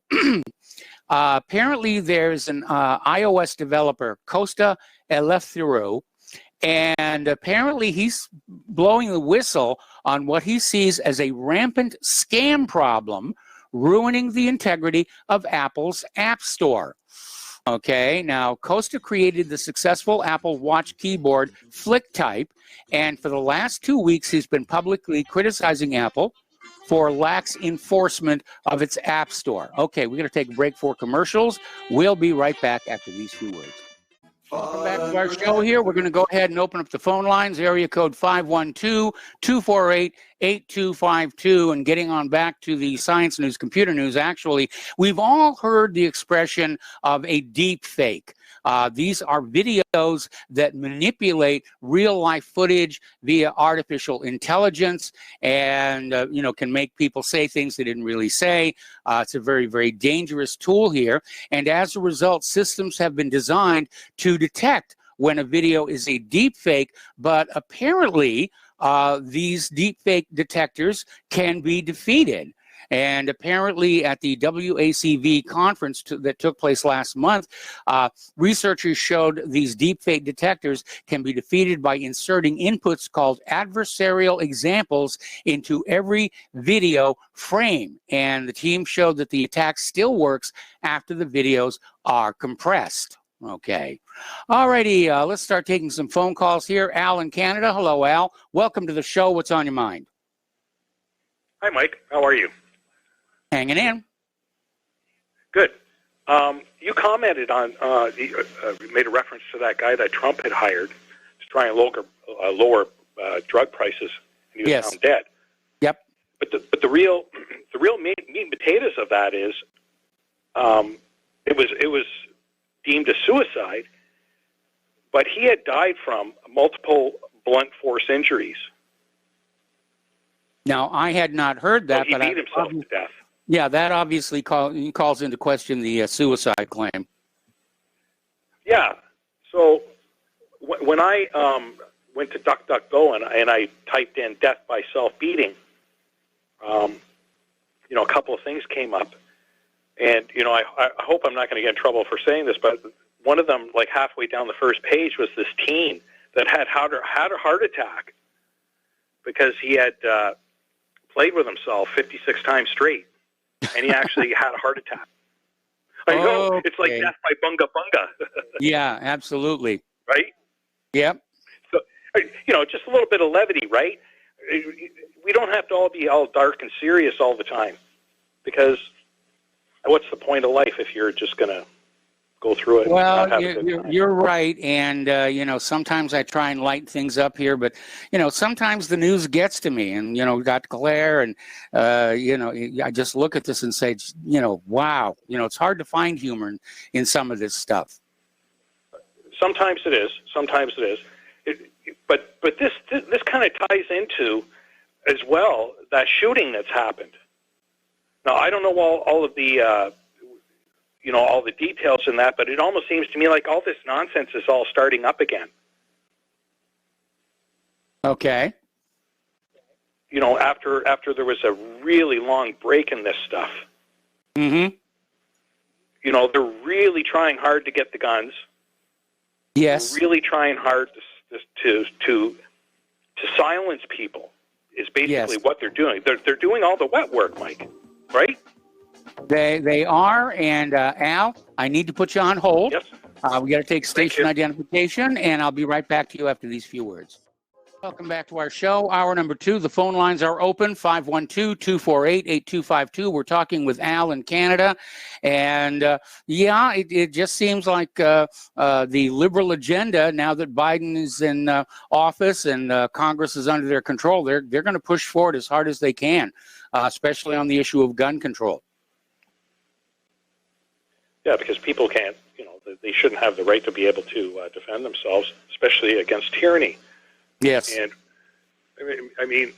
Speaker 2: Apparently, there's an iOS developer, Costa Eleftheriou, and apparently he's blowing the whistle on what he sees as a rampant scam problem ruining the integrity of Apple's App Store. Okay, now Costa created the successful Apple Watch keyboard FlickType, and for the last 2 weeks he's been publicly criticizing Apple for lax enforcement of its App Store. Okay, we're going to take a break for commercials. We'll be right back after these few words. Welcome back to our show here. We're going to go ahead and open up the phone lines, area code 512-248-8252. And getting on back to the science news, computer news, actually, we've all heard the expression of a deep fake. These are videos that manipulate real life footage via artificial intelligence and, you know, can make people say things they didn't really say. It's a very, very dangerous tool here. And as a result, systems have been designed to detect when a video is a deep fake, but apparently these deep fake detectors can be defeated. And apparently at the WACV conference that took place last month, researchers showed these deepfake detectors can be defeated by inserting inputs called adversarial examples into every video frame. And the team showed that the attack still works after the videos are compressed. Okay. All righty. Let's start taking some phone calls here. Al in Canada. Hello, Al. Welcome to the show. What's on your mind?
Speaker 3: Hi, Mike. How are you?
Speaker 2: Hanging in.
Speaker 3: Good. You commented on, you made a reference to that guy that Trump had hired trying to lower drug prices, and he was found dead.
Speaker 2: Yep.
Speaker 3: But the real meat and potatoes of that is, it was deemed a suicide, but he had died from multiple blunt force injuries.
Speaker 2: Now, I had not heard that,
Speaker 3: so he beat himself to death.
Speaker 2: Yeah, that obviously calls into question the suicide claim.
Speaker 3: Yeah. So when I went to DuckDuckGo and I typed in death by self-beating, a couple of things came up. And, I hope I'm not going to get in trouble for saying this, but one of them, like halfway down the first page, was this teen that had a heart attack because he had played with himself 56 times straight, and he actually had a heart attack. I know, it's like death by bunga bunga.
Speaker 2: Yeah, absolutely.
Speaker 3: Right?
Speaker 2: Yep.
Speaker 3: So, just a little bit of levity, right? We don't have to all be all dark and serious all the time, because what's the point of life if you're just going to go through it?
Speaker 2: Well, you're right, and sometimes I try and lighten things up here, but sometimes the news gets to me, and we got Claire, and I just look at this and say, wow, it's hard to find humor in some of this stuff.
Speaker 3: Sometimes it is. But this kind of ties into as well that shooting that's happened. Now, I don't know all of the all the details in that, but it almost seems to me like all this nonsense is all starting up again.
Speaker 2: Okay.
Speaker 3: After there was a really long break in this stuff.
Speaker 2: Mm-hmm.
Speaker 3: They're really trying hard to get the guns.
Speaker 2: Yes.
Speaker 3: They're really trying hard to silence people is basically what they're doing. They're doing all the wet work, Mike. Right?
Speaker 2: They are, and Al, I need to put you on hold.
Speaker 3: Yes.
Speaker 2: We got to take station identification, and I'll be right back to you after these few words. Welcome back to our show, hour number 2. The phone lines are open, 512-248-8252. We're talking with Al in Canada, and it just seems like the liberal agenda, now that Biden is in office and Congress is under their control, they're going to push forward as hard as they can, especially on the issue of gun control.
Speaker 3: Yeah, because people can't, they shouldn't have the right to be able to defend themselves, especially against tyranny.
Speaker 2: Yes.
Speaker 3: And I mean,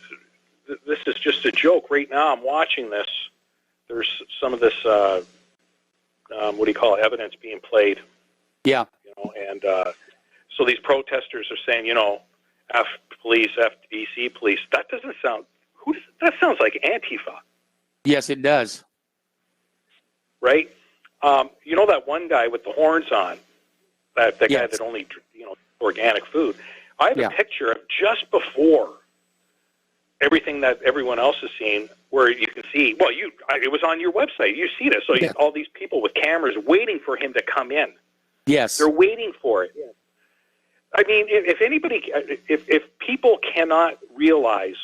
Speaker 3: this is just a joke. Right now, I'm watching this. There's some of this, evidence being played. Yeah. And so these protesters are saying, F police, F DC police. That doesn't sound. That sounds like Antifa.
Speaker 2: Yes, it does.
Speaker 3: Right. That one guy with the horns on, that guy that only organic food. I have a picture of just before everything that everyone else has seen, where you can see. Well, it was on your website. You see this. So you all these people with cameras waiting for him to come in.
Speaker 2: Yes,
Speaker 3: they're waiting for it. Yes. I mean, if people cannot realize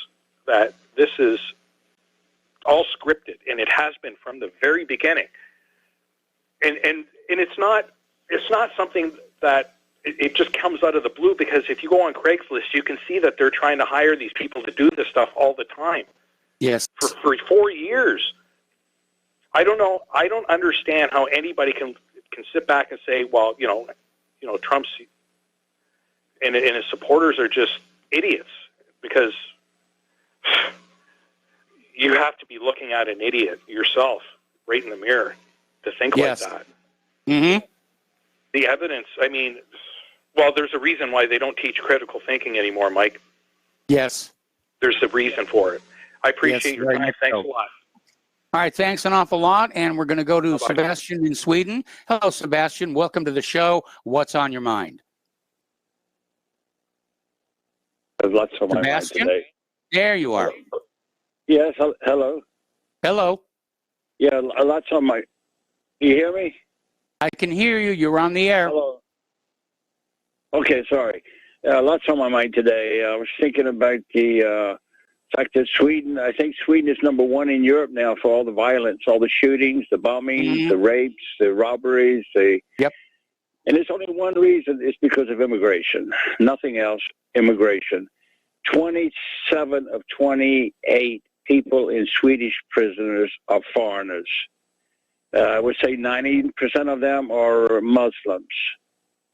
Speaker 3: that this is all scripted, and it has been from the very beginning. And it's not something that it just comes out of the blue, because if you go on Craigslist, you can see that they're trying to hire these people to do this stuff all the time.
Speaker 2: Yes.
Speaker 3: For 4 years. I don't know. I don't understand how anybody can sit back and say, well, Trump's and his supporters are just idiots, because you have to be looking at an idiot yourself right in the mirror to think like that.
Speaker 2: Mm-hmm.
Speaker 3: The evidence, there's a reason why they don't teach critical thinking anymore, Mike.
Speaker 2: Yes.
Speaker 3: There's a reason for it. I appreciate your time. Thanks a lot.
Speaker 2: All right, thanks an awful lot. And we're going to go to Sebastian in Sweden. Hello, Sebastian. Welcome to the show. What's on your mind?
Speaker 4: There's lots on my mind today.
Speaker 2: There you are.
Speaker 4: Yes, hello.
Speaker 2: Hello.
Speaker 4: Yeah, lots on my... You hear me?
Speaker 2: I can hear you. You're on the air.
Speaker 4: Hello. Okay, sorry. Lots on my mind today. I was thinking about the fact that I think Sweden is number 1 in Europe now for all the violence, all the shootings, the bombings, the rapes, the robberies, the And there's only one reason. It's because of immigration. Nothing else. Immigration. 27 of 28 people in Swedish prisoners are foreigners. I would say 90% of them are Muslims.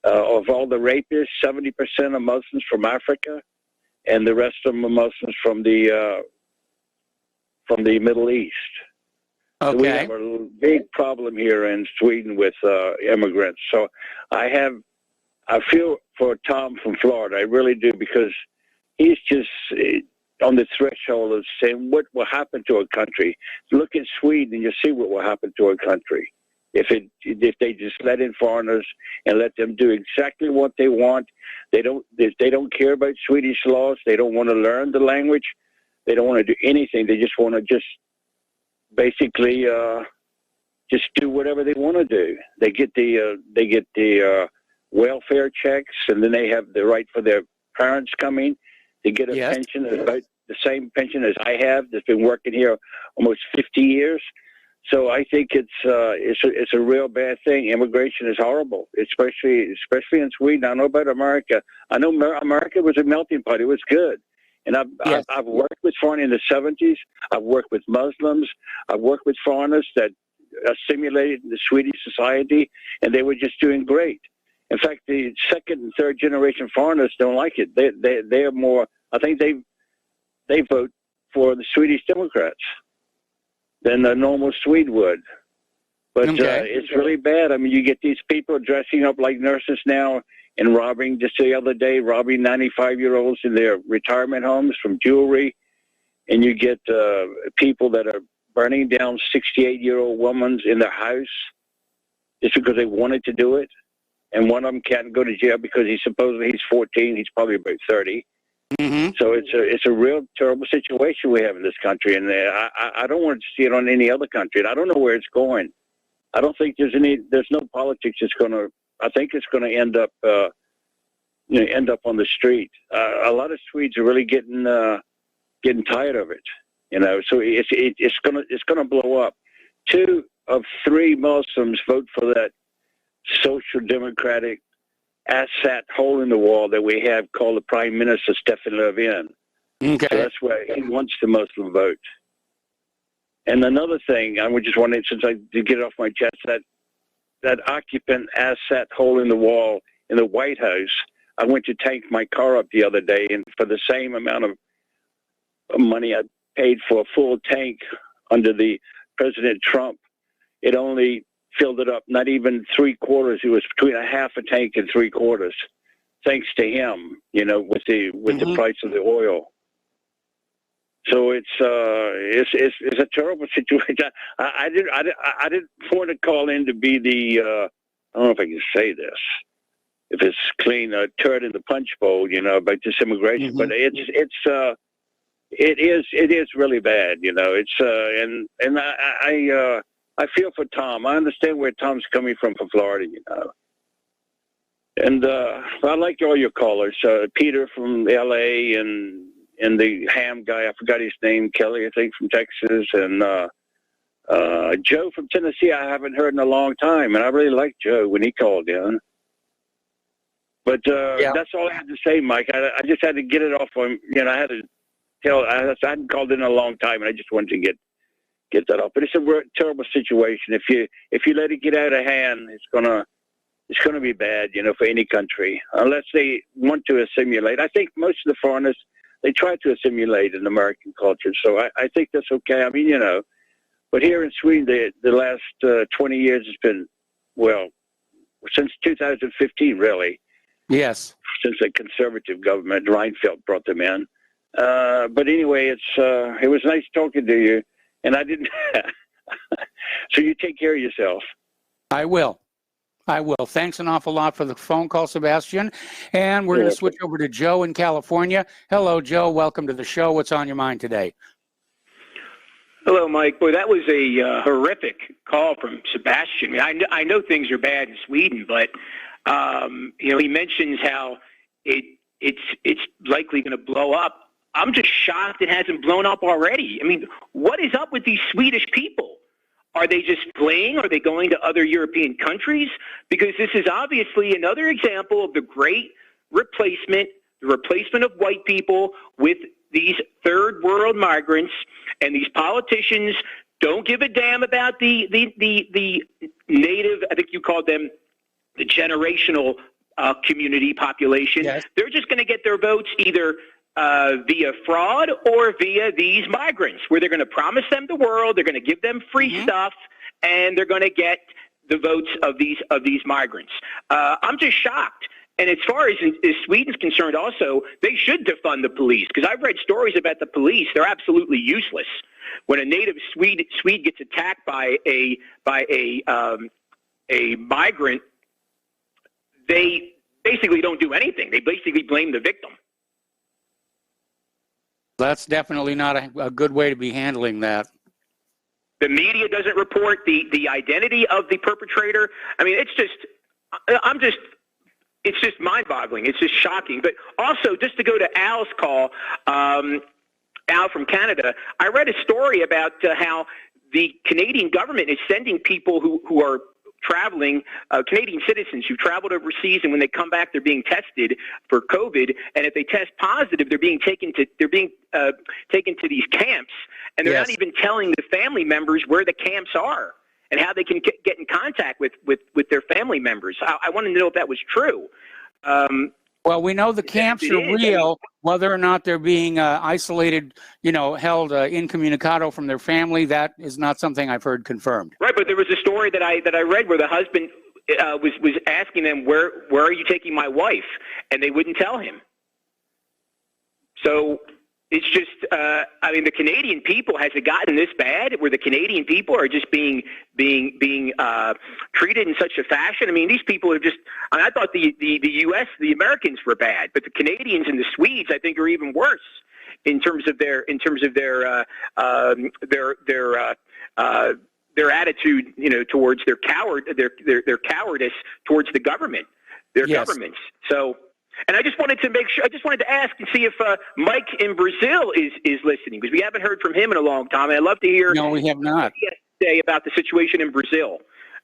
Speaker 4: Of all the rapists, 70% are Muslims from Africa, and the rest of them are Muslims from the Middle East.
Speaker 2: Okay.
Speaker 4: So we have a big problem here in Sweden with immigrants. So I feel for Tom from Florida. I really do, because he's just on the threshold of saying what will happen to a country. Look at Sweden, and you see what will happen to a country if they just let in foreigners and let them do exactly what they want. They don't care about Swedish laws. They don't want to learn the language. They don't want to do anything. They just want to basically just do whatever they want to do. They get the welfare checks, and then they have the right for their parents coming. They get a pension, about the same pension as I have, that's been working here almost 50 years. So I think it's a real bad thing. Immigration is horrible, especially in Sweden. I don't know about America. I know America was a melting pot. It was good. And I've worked with foreigners in the 70s. I've worked with Muslims. I've worked with foreigners that assimilated in the Swedish society, and they were just doing great. In fact, the second and third generation foreigners don't like it. They're more. I think they vote for the Swedish Democrats than a normal Swede would. But it's really bad. I mean, you get these people dressing up like nurses now and robbing, just the other day, robbing 95-year-olds in their retirement homes from jewelry. And you get people that are burning down 68-year-old women in their house just because they wanted to do it. And one of them can't go to jail because he's 14. He's probably about 30. Mm-hmm. So it's a real terrible situation we have in this country, and I don't want to see it on any other country. And I don't know where it's going. I don't think there's no politics that's going to. I think it's going to end up on the street. A lot of Swedes are really getting tired of it. So it's going to blow up. 2 of 3 Muslims vote for that social democratic asshat hole in the wall that we have called the Prime Minister, Stefan Löfven. Okay. So that's why he wants the Muslim vote. And another thing, I just wanted, since I did get it off my chest, that occupant asshat hole in the wall in the White House, I went to tank my car up the other day, and for the same amount of money I paid for a full tank under the President Trump, it only filled it up, not even 3/4. It was between a half a tank and 3/4, thanks to him, with the price of the oil. So it's a terrible situation. I didn't want to call in to be the I don't know if I can say this, if it's clean, a turd in the punch bowl, about this immigration, but it is really bad, and I feel for Tom. I understand where Tom's coming from Florida, And I like all your callers. Peter from L.A. and the ham guy, I forgot his name, Kelly, I think, from Texas, and Joe from Tennessee I haven't heard in a long time, and I really liked Joe when he called in. But that's all I had to say, Mike. I just had to get it off on, I had to tell, I hadn't called in a long time, and I just wanted to get that off. But it's a terrible situation. If you let it get out of hand, it's gonna be bad, for any country, unless they want to assimilate. I think most of the foreigners, they try to assimilate in American culture, so I think that's okay. I mean, but here in Sweden, the last 20 years has been, well, since 2015, really. Yes. Since the conservative government, Reinfeldt brought them in. But anyway, it was nice talking to you. And I didn't. So you take care of yourself. I will. Thanks an awful lot for the phone call, Sebastian. And we're going to switch over to Joe in California. Hello, Joe. Welcome to the show. What's on your mind today?
Speaker 5: Hello, Mike. Boy, that was a horrific call from Sebastian. I know things are bad in Sweden, but he mentions how it's likely going to blow up. I'm just shocked it hasn't blown up already. I mean, what is up with these Swedish people? Are they just fleeing? Are they going to other European countries? Because this is obviously another example of the great replacement, the replacement of white people with these third world migrants, and these politicians don't give a damn about the native, I think you called them the generational community population.
Speaker 2: Yes.
Speaker 5: They're just going to get their votes either via fraud or via these migrants, where they're going to promise them the world, they're going to give them free stuff, and they're going to get the votes of these migrants. I'm just shocked. And as far as Sweden's concerned, also, they should defund the police, because I've read stories about the police. They're absolutely useless. When a native Swede gets attacked by a migrant, they basically don't do anything. They basically blame the victim.
Speaker 2: That's definitely not a good way to be handling that.
Speaker 5: The media doesn't report the identity of the perpetrator. I mean, it's just mind-boggling. It's just shocking. But also, just to go to Al's call, Al from Canada, I read a story about how the Canadian government is sending people who are traveling, Canadian citizens who traveled overseas, and when they come back, they're being tested for COVID. And if they test positive, they're being taken to these camps, and they're not even telling the family members where the camps are and how they can get in contact with their family members. I wanted to know if that was true.
Speaker 2: Well, we know the camps are real. Whether or not they're being isolated, held incommunicado from their family, that is not something I've heard confirmed.
Speaker 5: Right, but there was a story that I read where the husband was asking them, where are you taking my wife? And they wouldn't tell him. So it's just, the Canadian people, has it gotten this bad where the Canadian people are just being treated in such a fashion? I mean, these people are just, I thought the U.S., the Americans were bad, but the Canadians and the Swedes, I think, are even worse in terms of their attitude, towards their cowardice towards the government, their governments. So. And I just wanted to ask and see if Mike in Brazil is listening, because we haven't heard from him in a long time. And I'd love to hear.
Speaker 2: No, we have not.
Speaker 5: What he has to say about the situation in Brazil.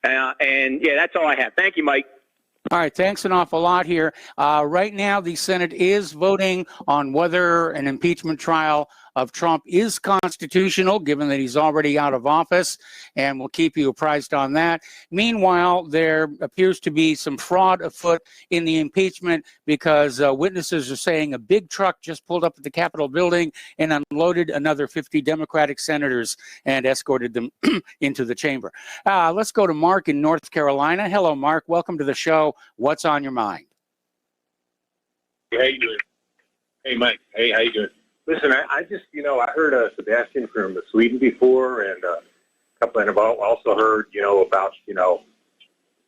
Speaker 5: And that's all I have. Thank you, Mike.
Speaker 2: All right, thanks an awful lot here. Right now, the Senate is voting on whether an impeachment trial of Trump is constitutional, given that he's already out of office, and we'll keep you apprised on that. Meanwhile, there appears to be some fraud afoot in the impeachment, because witnesses are saying a big truck just pulled up at the Capitol building and unloaded another 50 Democratic senators and escorted them into the chamber. Let's go to Mark in North Carolina. Hello, Mark. Welcome to the show. What's on your mind?
Speaker 6: Hey, how you doing? Hey, Mike. Hey, how you doing? Listen, I just, I heard Sebastian from Sweden before, and and I've also heard, about,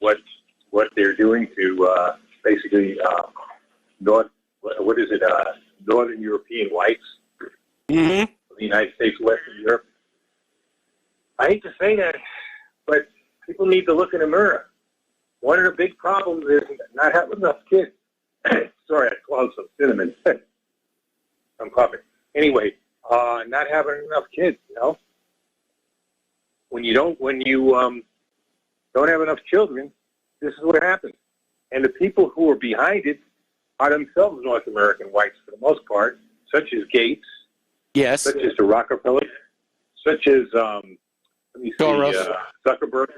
Speaker 6: what they're doing to basically Northern European whites, the United States, Western Europe. I hate to say that, but people need to look in the mirror. One of the big problems is not having enough kids. Sorry, I swallowed some cinnamon. I'm coughing. Anyway, not having enough kids, When you don't have enough children, this is what happens. And the people who are behind it are themselves North American whites for the most part, such as Gates,
Speaker 2: yes,
Speaker 6: such as the Rockefeller, such as
Speaker 2: Soros.
Speaker 6: Zuckerberg,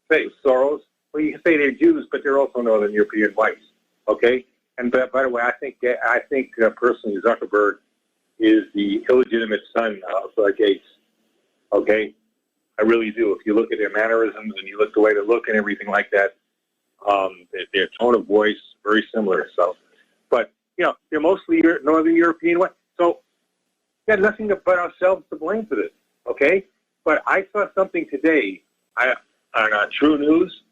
Speaker 6: say Soros. Well, you can say they're Jews, but they're also Northern European whites. Okay. And by the way, I think personally Zuckerberg is the illegitimate son of Gates. Okay, I really do. If you look at their mannerisms and you look the way they look and everything like that, their tone of voice very similar. So, but they're mostly Northern European white. So, we got nothing but ourselves to blame for this. Okay, but I saw something today on True News.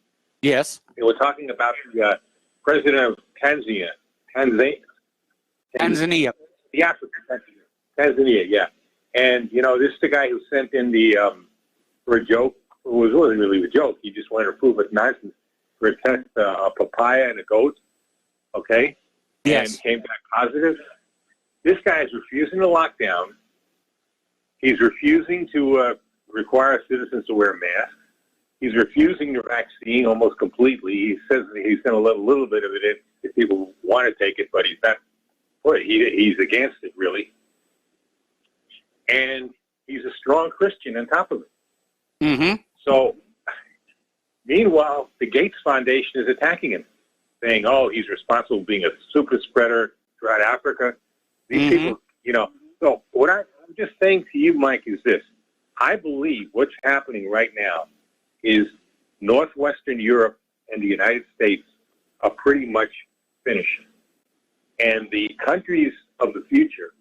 Speaker 2: Yes,
Speaker 6: they were talking about the president of Tanzania. The African Tanzania, yeah. And, this is the guy who sent in for a joke. It wasn't really a joke. He just wanted to prove it's nonsense for a test, a papaya and a goat, okay?
Speaker 2: Yes.
Speaker 6: And came back positive. This guy is refusing to lock down. He's refusing to require citizens to wear masks. He's refusing the vaccine almost completely. He says he's going to let a little bit of it in if people want to take it, but he's not. Boy, he's against it, really. And he's a strong Christian on top of it.
Speaker 2: Mm-hmm.
Speaker 6: So, meanwhile, the Gates Foundation is attacking him, saying, oh, he's responsible for being a super spreader throughout Africa. These people, So what I'm just saying to you, Mike, is this. I believe what's happening right now is Northwestern Europe and the United States are pretty much finished. And the countries of the future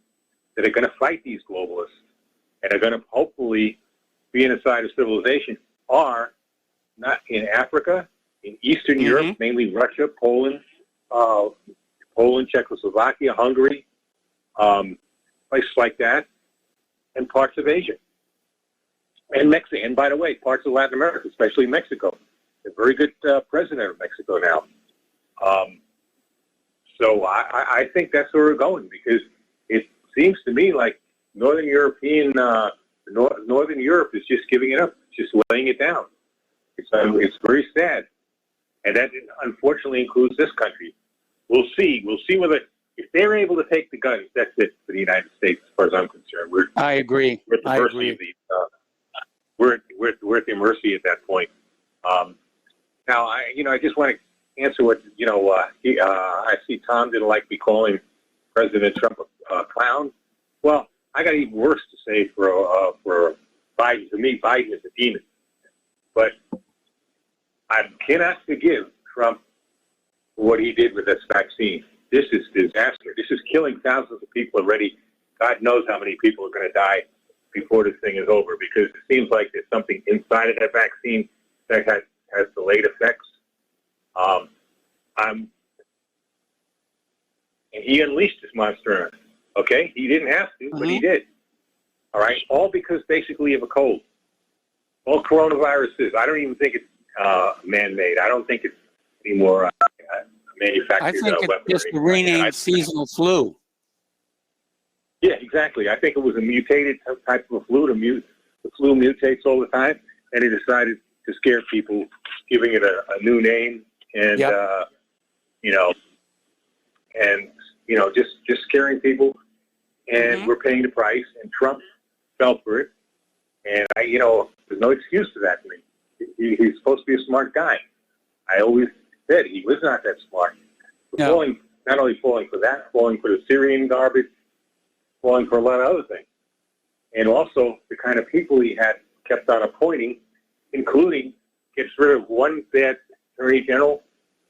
Speaker 6: that are going to fight these globalists and are going to hopefully be in a side of civilization are not in Africa, in Eastern Europe, mainly Russia, Poland, Czechoslovakia, Hungary, places like that, and parts of Asia. And Mexico, and by the way, parts of Latin America, especially Mexico. A very good president of Mexico now. So I think that's where we're going, because it seems to me like Northern Europe is just giving it up, just laying it down. It's very sad, and that unfortunately includes this country. We'll see whether if they're able to take the guns, that's it for the United States, as far as I'm concerned.
Speaker 2: I agree.
Speaker 6: We're at the mercy of the. We're at the mercy at that point. Now, I just want to answer what I see. Tom didn't like me calling President Trump a clown. Well, I got even worse to say for Biden. To me, Biden is a demon. But I cannot forgive Trump for what he did with this vaccine. This is disaster. This is killing thousands of people already. God knows how many people are going to die before this thing is over, because it seems like there's something inside of that vaccine that has delayed effects. And he unleashed this monster on us. Okay, he didn't have to, but he did. All right, all because basically of a cold. All coronavirus is. I don't even think it's man-made. I don't think it's anymore manufactured.
Speaker 2: I think it's just the renamed seasonal flu.
Speaker 6: Yeah, exactly. I think it was a mutated type of a flu. The flu mutates all the time, and he decided to scare people, giving it a new name, and just scaring people. And we're paying the price. And Trump fell for it. And there's no excuse for that to me. He's supposed to be a smart guy. I always said he was not that smart.
Speaker 2: No.
Speaker 6: Not only falling for that, falling for the Syrian garbage, falling for a lot of other things. And also the kind of people he had kept on appointing, including gets rid of one bad attorney general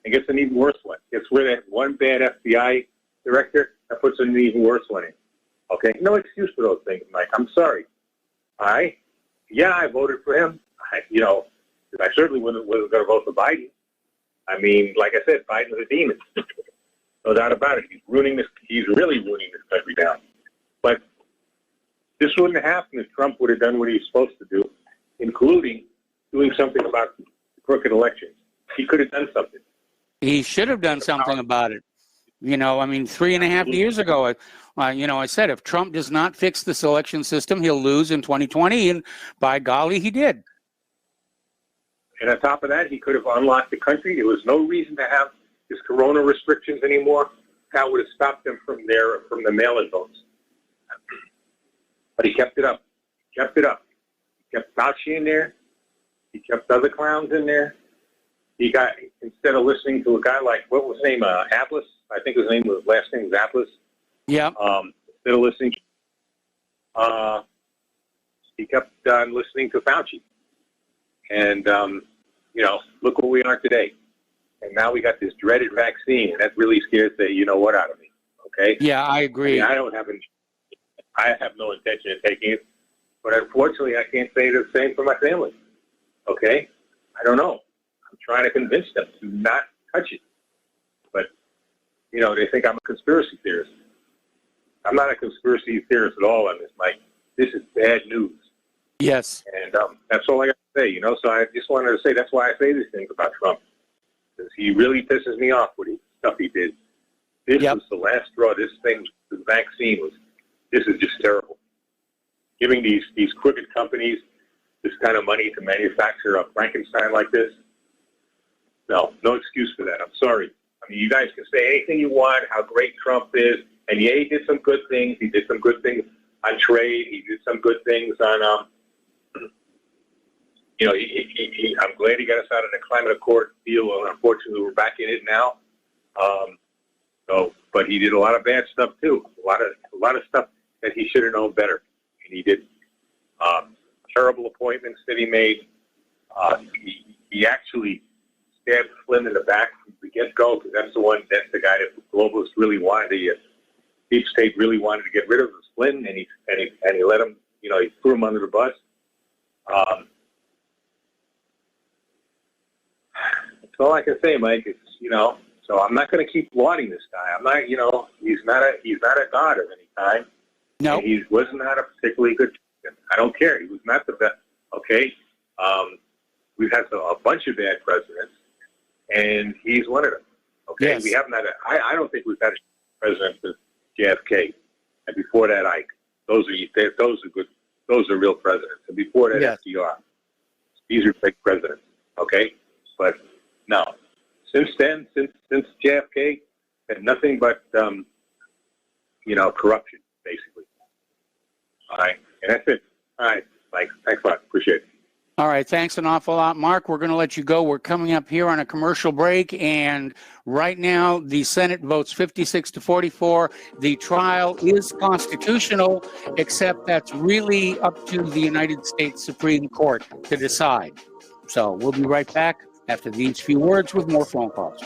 Speaker 6: and gets an even worse one. Gets rid of one bad FBI director and puts an even worse one in. Okay? No excuse for those things, Mike. I'm sorry. I voted for him. I certainly wasn't going to vote for Biden. I mean, like I said, Biden's a demon. No doubt about it. He's really ruining this country now. But this wouldn't have happened if Trump would have done what he was supposed to do, including doing something about crooked elections. He could have done something.
Speaker 2: He should have done something about it. 3.5 years ago, I said if Trump does not fix this election system, he'll lose in 2020, and by golly, he did.
Speaker 6: And on top of that, he could have unlocked the country. There was no reason to have his corona restrictions anymore. That would have stopped them from the mail-in votes. But he kept it up. He kept Fauci in there. He kept other clowns in there. He got, instead of listening to a guy like, what was his name, Atlas? I think his last name was Atlas.
Speaker 2: Yeah.
Speaker 6: Instead of listening, he kept on listening to Fauci. And, look where we are today. And now we got this dreaded vaccine, and that really scares the you-know-what out of me, okay?
Speaker 2: Yeah, I agree.
Speaker 6: I have no intention of taking it, but unfortunately I can't say the same for my family, okay? I don't know. I'm trying to convince them to not touch it. But, they think I'm a conspiracy theorist. I'm not a conspiracy theorist at all on this, Mike. This is bad news.
Speaker 2: Yes.
Speaker 6: And that's all I got to say, So I just wanted to say that's why I say these things about Trump. Because he really pisses me off with the stuff he did. This was the last straw. This vaccine this is just terrible. Giving these crooked companies this kind of money to manufacture a Frankenstein like this? No excuse for that. I'm sorry. I mean, you guys can say anything you want, how great Trump is, and yeah, he did some good things. He did some good things on trade. He did some good things on, I'm glad he got us out of the climate accord deal. Unfortunately, we're back in it now. But he did a lot of bad stuff too. A lot of stuff that he should have known better, and he did. Terrible appointments that he made. He actually stabbed Flynn in the back from the get-go, because that's the guy that the globalists really wanted. The deep state really wanted to get rid of, was Flynn, and he let him. He threw him under the bus. That's all I can say, Mike. It's so I'm not going to keep lauding this guy. I'm not, he's not a god of any kind.
Speaker 2: No,
Speaker 6: he was not a particularly good. I don't care. He was not the best. Okay, we've had a bunch of bad presidents, and he's one of them. Okay,
Speaker 2: yes.
Speaker 6: We haven't had I don't think we've had a president since JFK, and before that, Ike. Those are good. Those are real presidents. And before that,
Speaker 2: yes.
Speaker 6: FDR. These are fake presidents. Okay, but no. Since then, since JFK, had nothing but corruption, basically. All right, and that's it. All right, Mike. Thanks a lot. Appreciate it.
Speaker 2: All right, thanks an awful lot, Mark. We're going to let you go. We're coming up here on a commercial break, and right now the Senate votes 56-44. The trial is constitutional, except that's really up to the United States Supreme Court to decide. So we'll be right back after these few words with more phone calls.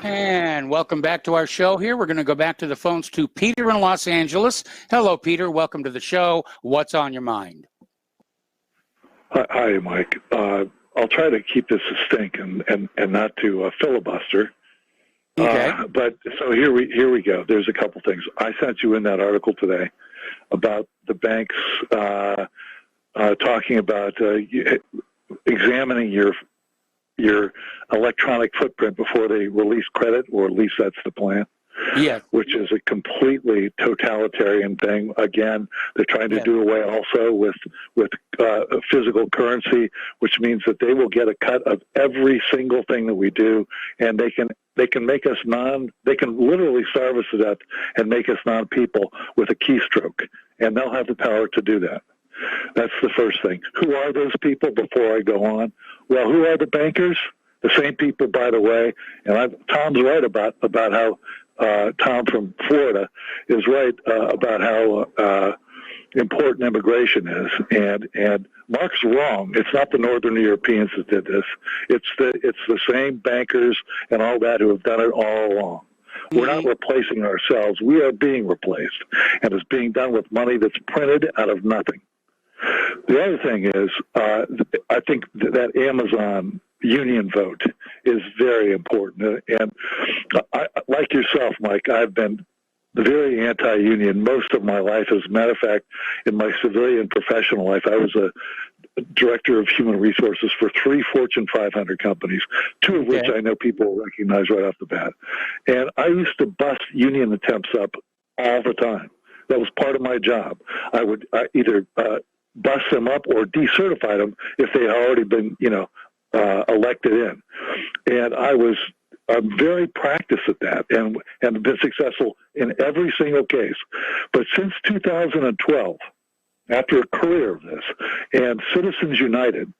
Speaker 2: And welcome back to our show here. We're going to go back to the phones to Peter in Los Angeles. Hello, Peter. Welcome to the show. What's on your mind?
Speaker 7: Hi, Mike. I'll try to keep this succinct and not to filibuster.
Speaker 2: Okay.
Speaker 7: But so here we go. There's a couple things. I sent you in that article today about the banks talking about examining your electronic footprint before they release credit, or at least that's the plan.
Speaker 2: Yes.
Speaker 7: Which is a completely totalitarian thing. Again, they're trying to do away also with physical currency, which means that they will get a cut of every single thing that we do, and they can make us they can literally starve us to death and make us non-people with a keystroke, and they'll have the power to do that. That's the first thing. Who are those people before I go on? Well, who are the bankers? The same people, by the way, and Tom's right about how Tom from Florida is right about how important immigration is, and Mark's wrong. It's not the Northern Europeans that did this. It's the same bankers and all that who have done it all along. We're not replacing ourselves. We are being replaced, and it's being done with money that's printed out of nothing. The other thing is, I think that Amazon union vote is very important. And I, like yourself, Mike, I've been very anti-union most of my life. As a matter of fact, in my civilian professional life, I was a director of human resources for 3 Fortune 500 companies, 2 of which I know people will recognize right off the bat. And I used to bust union attempts up all the time. That was part of my job. I would either bust them up or decertify them if they had already been, elected in. And I'm very practiced at that and have been successful in every single case. But since 2012, after a career of this, and Citizens United,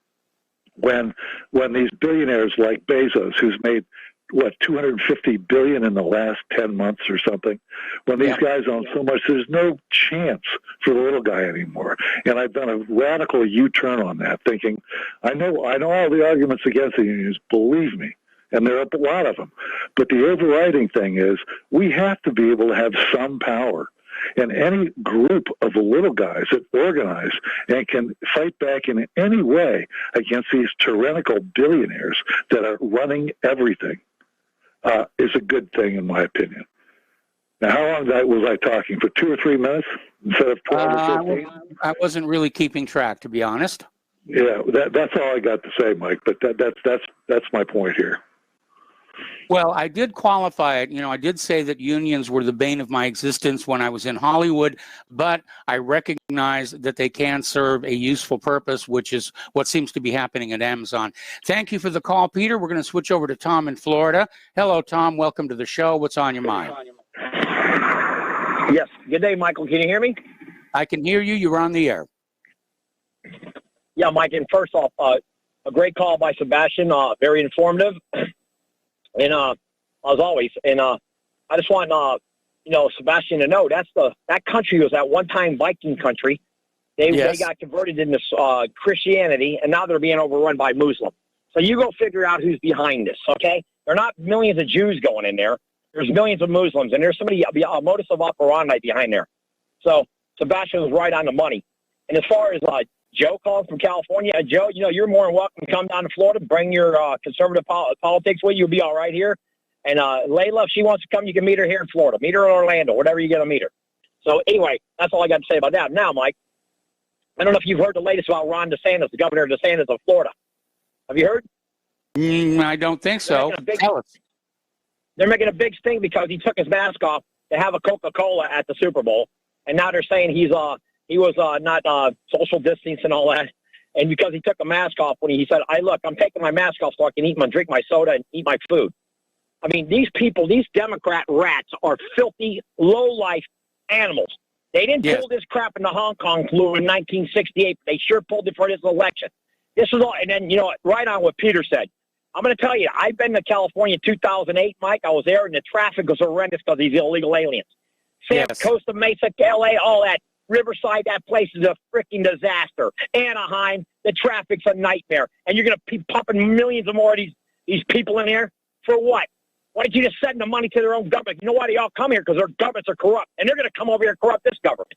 Speaker 7: when these billionaires like Bezos, who's made $250 billion in the last 10 months or something, when these guys own so much, there's no chance for the little guy anymore. And I've done a radical U-turn on that, thinking, I know all the arguments against the unions, believe me, and there are a lot of them. But the overriding thing is we have to be able to have some power. And any group of the little guys that organize and can fight back in any way against these tyrannical billionaires that are running everything is a good thing, in my opinion. Now, how long was I talking? For 2 or 3 minutes instead of 12 or 15?
Speaker 2: I wasn't really keeping track, to be honest.
Speaker 7: Yeah, that's all I got to say, Mike. But that's my point here.
Speaker 2: Well, I did qualify it. I did say that unions were the bane of my existence when I was in Hollywood, but I recognize that they can serve a useful purpose, which is what seems to be happening at Amazon. Thank you for the call, Peter. We're going to switch over to Tom in Florida. Hello, Tom. Welcome to the show. What's on your mind?
Speaker 8: Yes. Good day, Michael. Can you hear me?
Speaker 2: I can hear you. You're on the air.
Speaker 8: Yeah, Mike. And first off, a great call by Sebastian. Very informative. And as always, and I just want Sebastian to know that country was at one time Viking country. They got converted into Christianity, and now they're being overrun by Muslims. So you go figure out who's behind this. Okay, there are not millions of Jews going in there. There's millions of Muslims, and there's somebody a modus operandi behind there. So Sebastian was right on the money. And as far as Joe calling from California. Joe, you're more than welcome to come down to Florida, bring your conservative politics with you. You'll be all right here. And Layla, if she wants to come, you can meet her here in Florida. Meet her in Orlando, whatever you're going to meet her. So anyway, that's all I got to say about that. Now, Mike, I don't know if you've heard the latest about Ron DeSantis, the governor DeSantis of Florida. Have you heard?
Speaker 2: I don't think so. Tell us.
Speaker 8: They're making a big thing because he took his mask off to have a Coca-Cola at the Super Bowl. And now they're saying he was not social distance and all that. And because he took a mask off when he said, I'm taking my mask off so I can drink my soda and eat my food. I mean, these people, these Democrat rats are filthy, low-life animals. They didn't pull this crap in the Hong Kong flu in 1968. But they sure pulled it for this election. This is all, and then, right on what Peter said. I'm going to tell you, I've been to California in 2008, Mike. I was there, and the traffic was horrendous because of these illegal aliens. Costa Mesa, L.A., all that. Riverside, that place is a freaking disaster. Anaheim, the traffic's a nightmare. And you're going to be pumping millions of more of these people in here? For what? Why don't you just send the money to their own government? You know why they all come here? Because their governments are corrupt. And they're going to come over here and corrupt this government.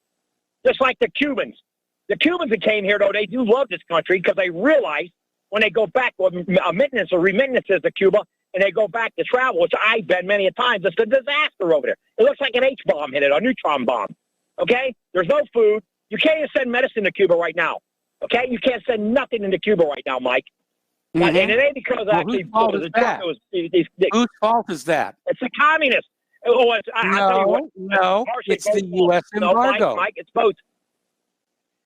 Speaker 8: Just like the Cubans. The Cubans that came here, though, they do love this country because they realize when they go back with remittances to Cuba and they go back to travel, which I've been many a times, it's a disaster over there. It looks like an H-bomb hit it, a neutron bomb. Okay? There's no food. You can't even send medicine to Cuba right now. Okay? You can't send nothing into Cuba right now, Mike. Mm-hmm. And it ain't because
Speaker 2: whose fault is that? Whose fault is that?
Speaker 8: It's the communists. Oh, I'll tell you what.
Speaker 2: No, it's the U.S. embargo.
Speaker 8: Mike, it's both.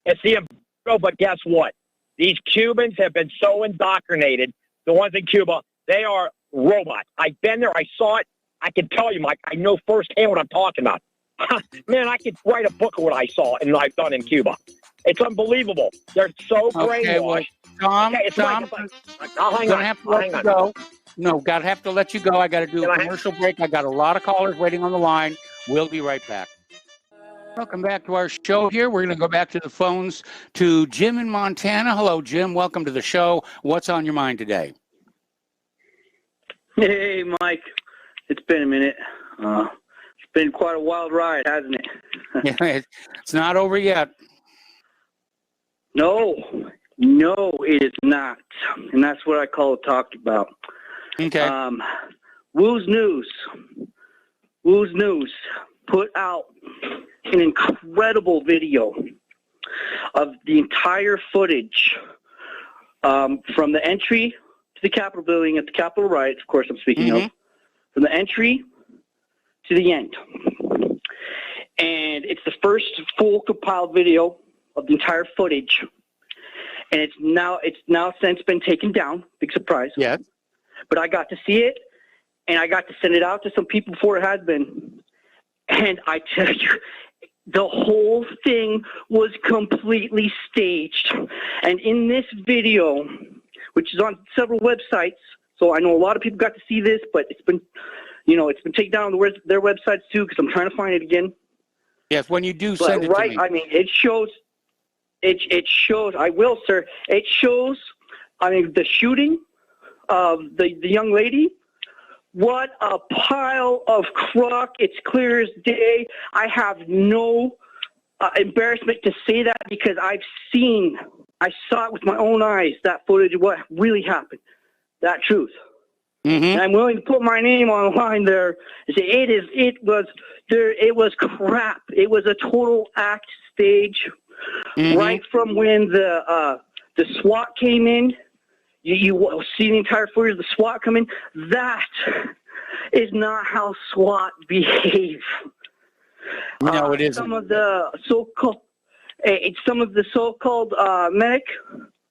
Speaker 8: It's the embargo, but guess what? These Cubans have been so indoctrinated, the ones in Cuba, they are robots. I've been there. I saw it. I can tell you, Mike, I know firsthand what I'm talking about. Man, I could write a book of what I saw and I've done in Cuba. It's unbelievable. They're so brainwashed.
Speaker 2: Tom,
Speaker 8: I'll hang on.
Speaker 2: Have to let you go. No, have to let you go. I got to do a commercial break. I got a lot of callers waiting on the line. We'll be right back. Welcome back to our show here. We're going to go back to the phones to Jim in Montana. Hello, Jim. Welcome to the show. What's on your mind today?
Speaker 9: Hey, Mike. It's been a minute. It's been quite a wild ride, hasn't it?
Speaker 2: Yeah, it's not over yet.
Speaker 9: No, it is not. And that's what I call it talked about.
Speaker 2: Okay.
Speaker 9: Woo's News put out an incredible video of the entire footage from the entry to the Capitol building at the Capitol riots, of course I'm speaking of, from the entry to the end. And it's the first full compiled video of the entire footage. And it's now since been taken down. Big surprise.
Speaker 2: Yes.
Speaker 9: But I got to see it, and I got to send it out to some people before it had been. And I tell you, the whole thing was completely staged. And in this video, which is on several websites, so I know a lot of people got to see this, but it's been taken down on their websites too, because I'm trying to find it again.
Speaker 2: Yes, when you do send it to me.
Speaker 9: I mean, it shows, I will, sir. It shows, the shooting of the young lady. What a pile of crock. It's clear as day. I have no embarrassment to say that because I saw it with my own eyes, that footage of what really happened, that truth. Mm-hmm. And I'm willing to put my name on the line there and say it was crap. It was a total act stage. Mm-hmm. Right from when the SWAT came in, you see the entire footage of the SWAT come in. That is not how SWAT behave.
Speaker 2: No, it isn't.
Speaker 9: Some of the so-called medic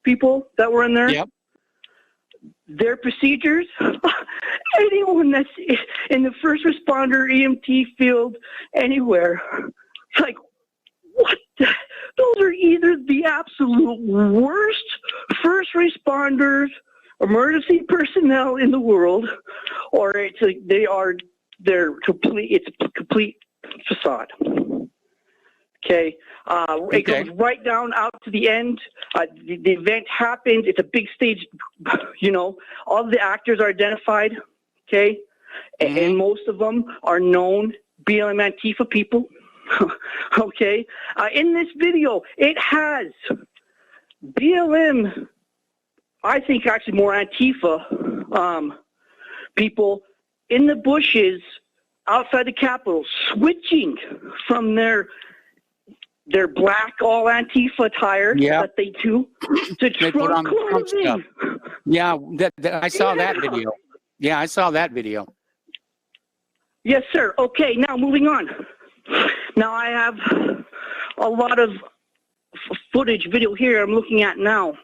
Speaker 9: people that were in there.
Speaker 2: Yep.
Speaker 9: Their procedures, anyone that's in the first responder, EMT field, anywhere, it's like, what? Those are either the absolute worst first responders, emergency personnel in the world, or it's like it's a complete facade. Okay. It goes right down out to the end. The event happens. It's a big stage. All the actors are identified. Okay. And most of them are known BLM Antifa people. Okay. In this video, it has BLM, I think actually more Antifa people in the bushes outside the Capitol switching from their black all Antifa attire that they do to Trump clothing.
Speaker 2: Yeah, I saw that video. Yeah, I saw that video.
Speaker 9: Yes, sir. Okay, now moving on. Now I have a lot of footage video here I'm looking at now.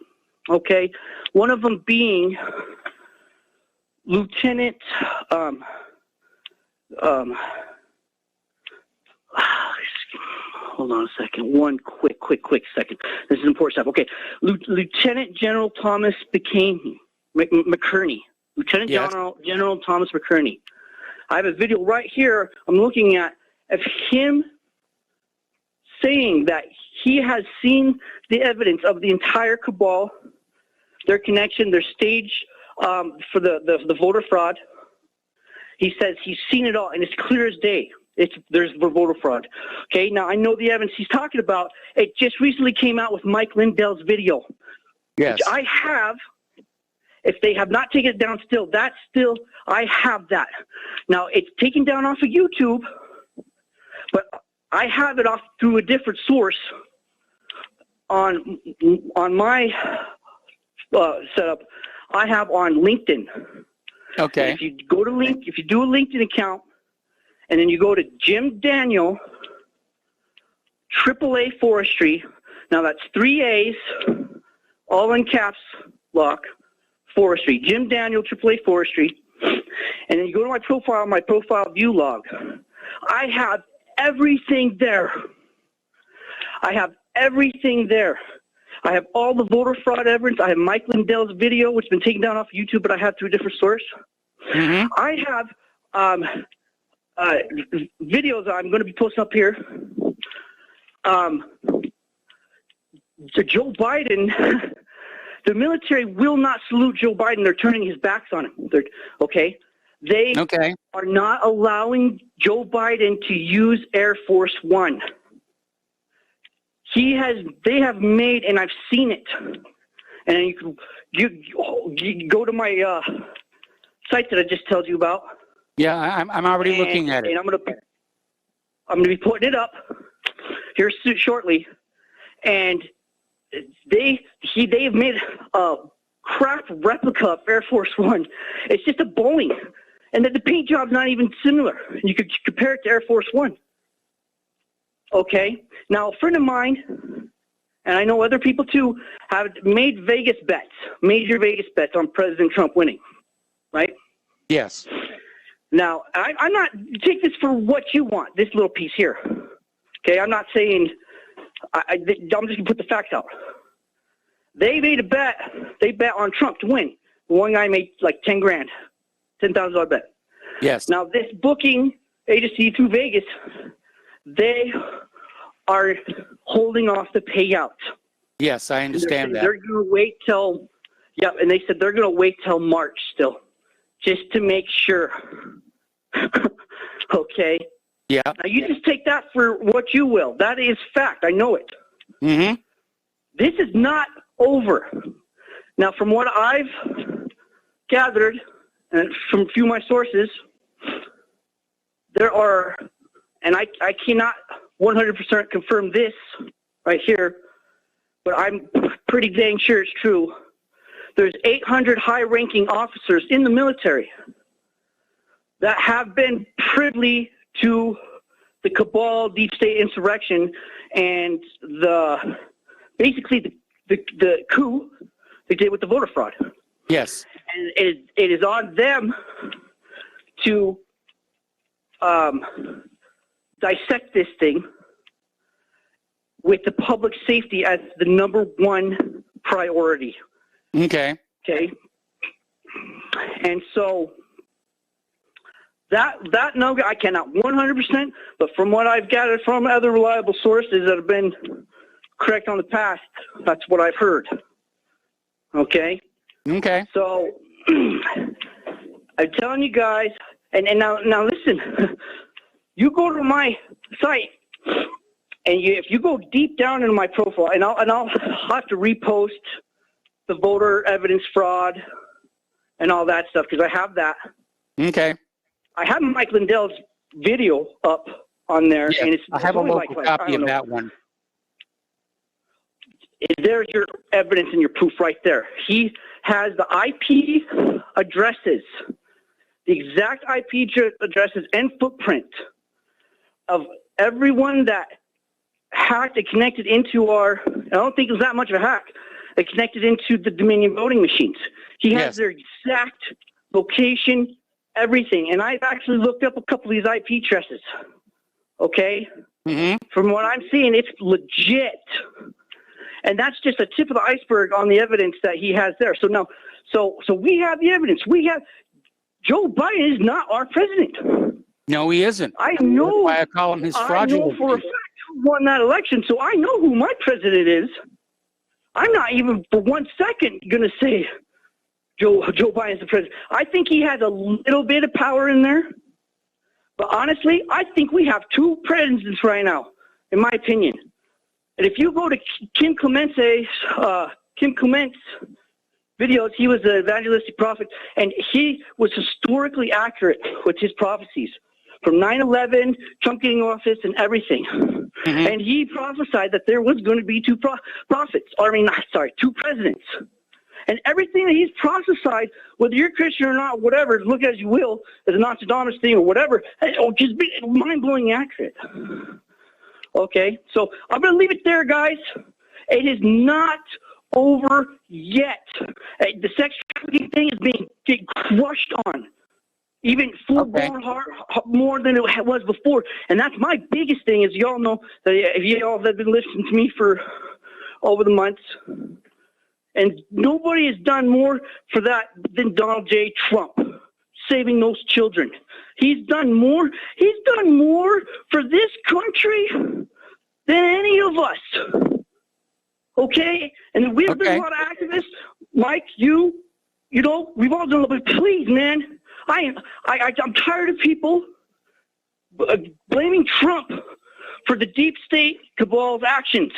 Speaker 9: Okay, one of them being Lieutenant hold on a second. One quick second. This is important stuff. Okay. Lieutenant General Thomas McCurney. Lieutenant General Thomas McCurney. I have a video right here I'm looking at of him saying that he has seen the evidence of the entire cabal, their connection, their stage for the voter fraud. He says he's seen it all, and it's clear as day. There's voter fraud. Okay, now I know the evidence he's talking about. It just recently came out with Mike Lindell's video.
Speaker 2: Yes.
Speaker 9: Which I have. If they have not taken it down still, I have that. Now, it's taken down off of YouTube, but I have it off through a different source on my setup. I have on LinkedIn.
Speaker 2: Okay.
Speaker 9: And if you do a LinkedIn account, and then you go to Jim Daniel, AAA Forestry. Now that's 3 A's, all in caps lock, Forestry. Jim Daniel, AAA Forestry. And then you go to my profile view log. I have everything there. I have all the voter fraud evidence. I have Mike Lindell's video, which has been taken down off YouTube, but I have through a different source. I have videos I'm going to be posting up here. To Joe Biden, the military will not salute Joe Biden. They're turning his backs on him. They are not allowing Joe Biden to use Air Force One. They have made, and I've seen it. And you go to my site that I just told you about.
Speaker 2: Yeah, I'm already looking at it.
Speaker 9: And I'm gonna be putting it up here shortly. And they've made a crap replica of Air Force One. It's just a Boeing, and the paint job's not even similar. You could compare it to Air Force One. Okay. Now, a friend of mine, and I know other people too, have made major Vegas bets on President Trump winning. Right?
Speaker 2: Yes.
Speaker 9: Now, I'm not, take this for what you want, this little piece here. Okay, I'm not saying, I'm just going to put the facts out. They made a bet, they bet on Trump to win. One guy made like 10 grand, $10,000 bet.
Speaker 2: Yes.
Speaker 9: Now, this booking agency through Vegas, they are holding off the payout.
Speaker 2: Yes, I understand that.
Speaker 9: They're going to wait till, and they said they're going to wait till March still, just to make sure. Okay?
Speaker 2: Yeah.
Speaker 9: Now, you just take that for what you will. That is fact. I know it.
Speaker 2: Mm-hmm.
Speaker 9: This is not over. Now, from what I've gathered, and from a few of my sources, there are, and I cannot 100% confirm this right here, but I'm pretty dang sure it's true. There's 800 high-ranking officers in the military that have been privy to the cabal, deep state insurrection, and basically the coup they did with the voter fraud.
Speaker 2: Yes.
Speaker 9: And it is on them to dissect this thing with the public safety as the number one priority.
Speaker 2: Okay.
Speaker 9: Okay. And so that number, I cannot 100%, but from what I've gathered from other reliable sources that have been correct on the past, that's what I've heard. Okay.
Speaker 2: Okay.
Speaker 9: So I'm telling you guys, and now listen, you go to my site, and if you go deep down into my profile, and I'll have to repost the voter evidence fraud and all that stuff because I have that.
Speaker 2: Okay.
Speaker 9: I have Mike Lindell's video up on there,
Speaker 2: Yeah,
Speaker 9: and it's
Speaker 2: I have a
Speaker 9: only
Speaker 2: local copy of that one.
Speaker 9: There's your evidence and your proof right there. He has the IP addresses, the exact IP addresses and footprint of everyone that hacked and connected into our, I don't think it was that much of a hack, it connected into the Dominion voting machines. He has their exact location, everything. And I've actually looked up a couple of these IP addresses. Okay?
Speaker 2: Mm-hmm.
Speaker 9: From what I'm seeing, it's legit. And that's just a tip of the iceberg on the evidence that he has there. So now, so we have the evidence. We have Joe Biden is not our president.
Speaker 2: No, he isn't.
Speaker 9: I know.
Speaker 2: That's why I call him his fraudulent.
Speaker 9: I know for a fact who won that election, so I know who my president is. I'm not even for 1 second going to say Joe Biden's the president. I think he has a little bit of power in there. But honestly, I think we have two presidents right now, in my opinion. And if you go to Kim Clement's videos, he was an evangelistic prophet, and he was historically accurate with his prophecies from 9/11, Trump getting office, and everything. Mm-hmm. And he prophesied that there was going to be two presidents. And everything that he's prophesied, whether you're Christian or not, whatever, look as you will, as a Nostradamus thing or whatever, just be mind-blowing accurate. Okay, so I'm going to leave it there, guys. It is not over yet. The sex trafficking thing is getting crushed on, even full-blown more than it was before. And that's my biggest thing, is y'all know that if y'all have been listening to me for over the months, and nobody has done more for that than Donald J. Trump, saving those children. He's done more for this country than any of us. Okay? And we've been a lot of activists. Mike, you know, we've all done a little bit. Please, man, I'm tired of people blaming Trump for the deep state cabal's actions.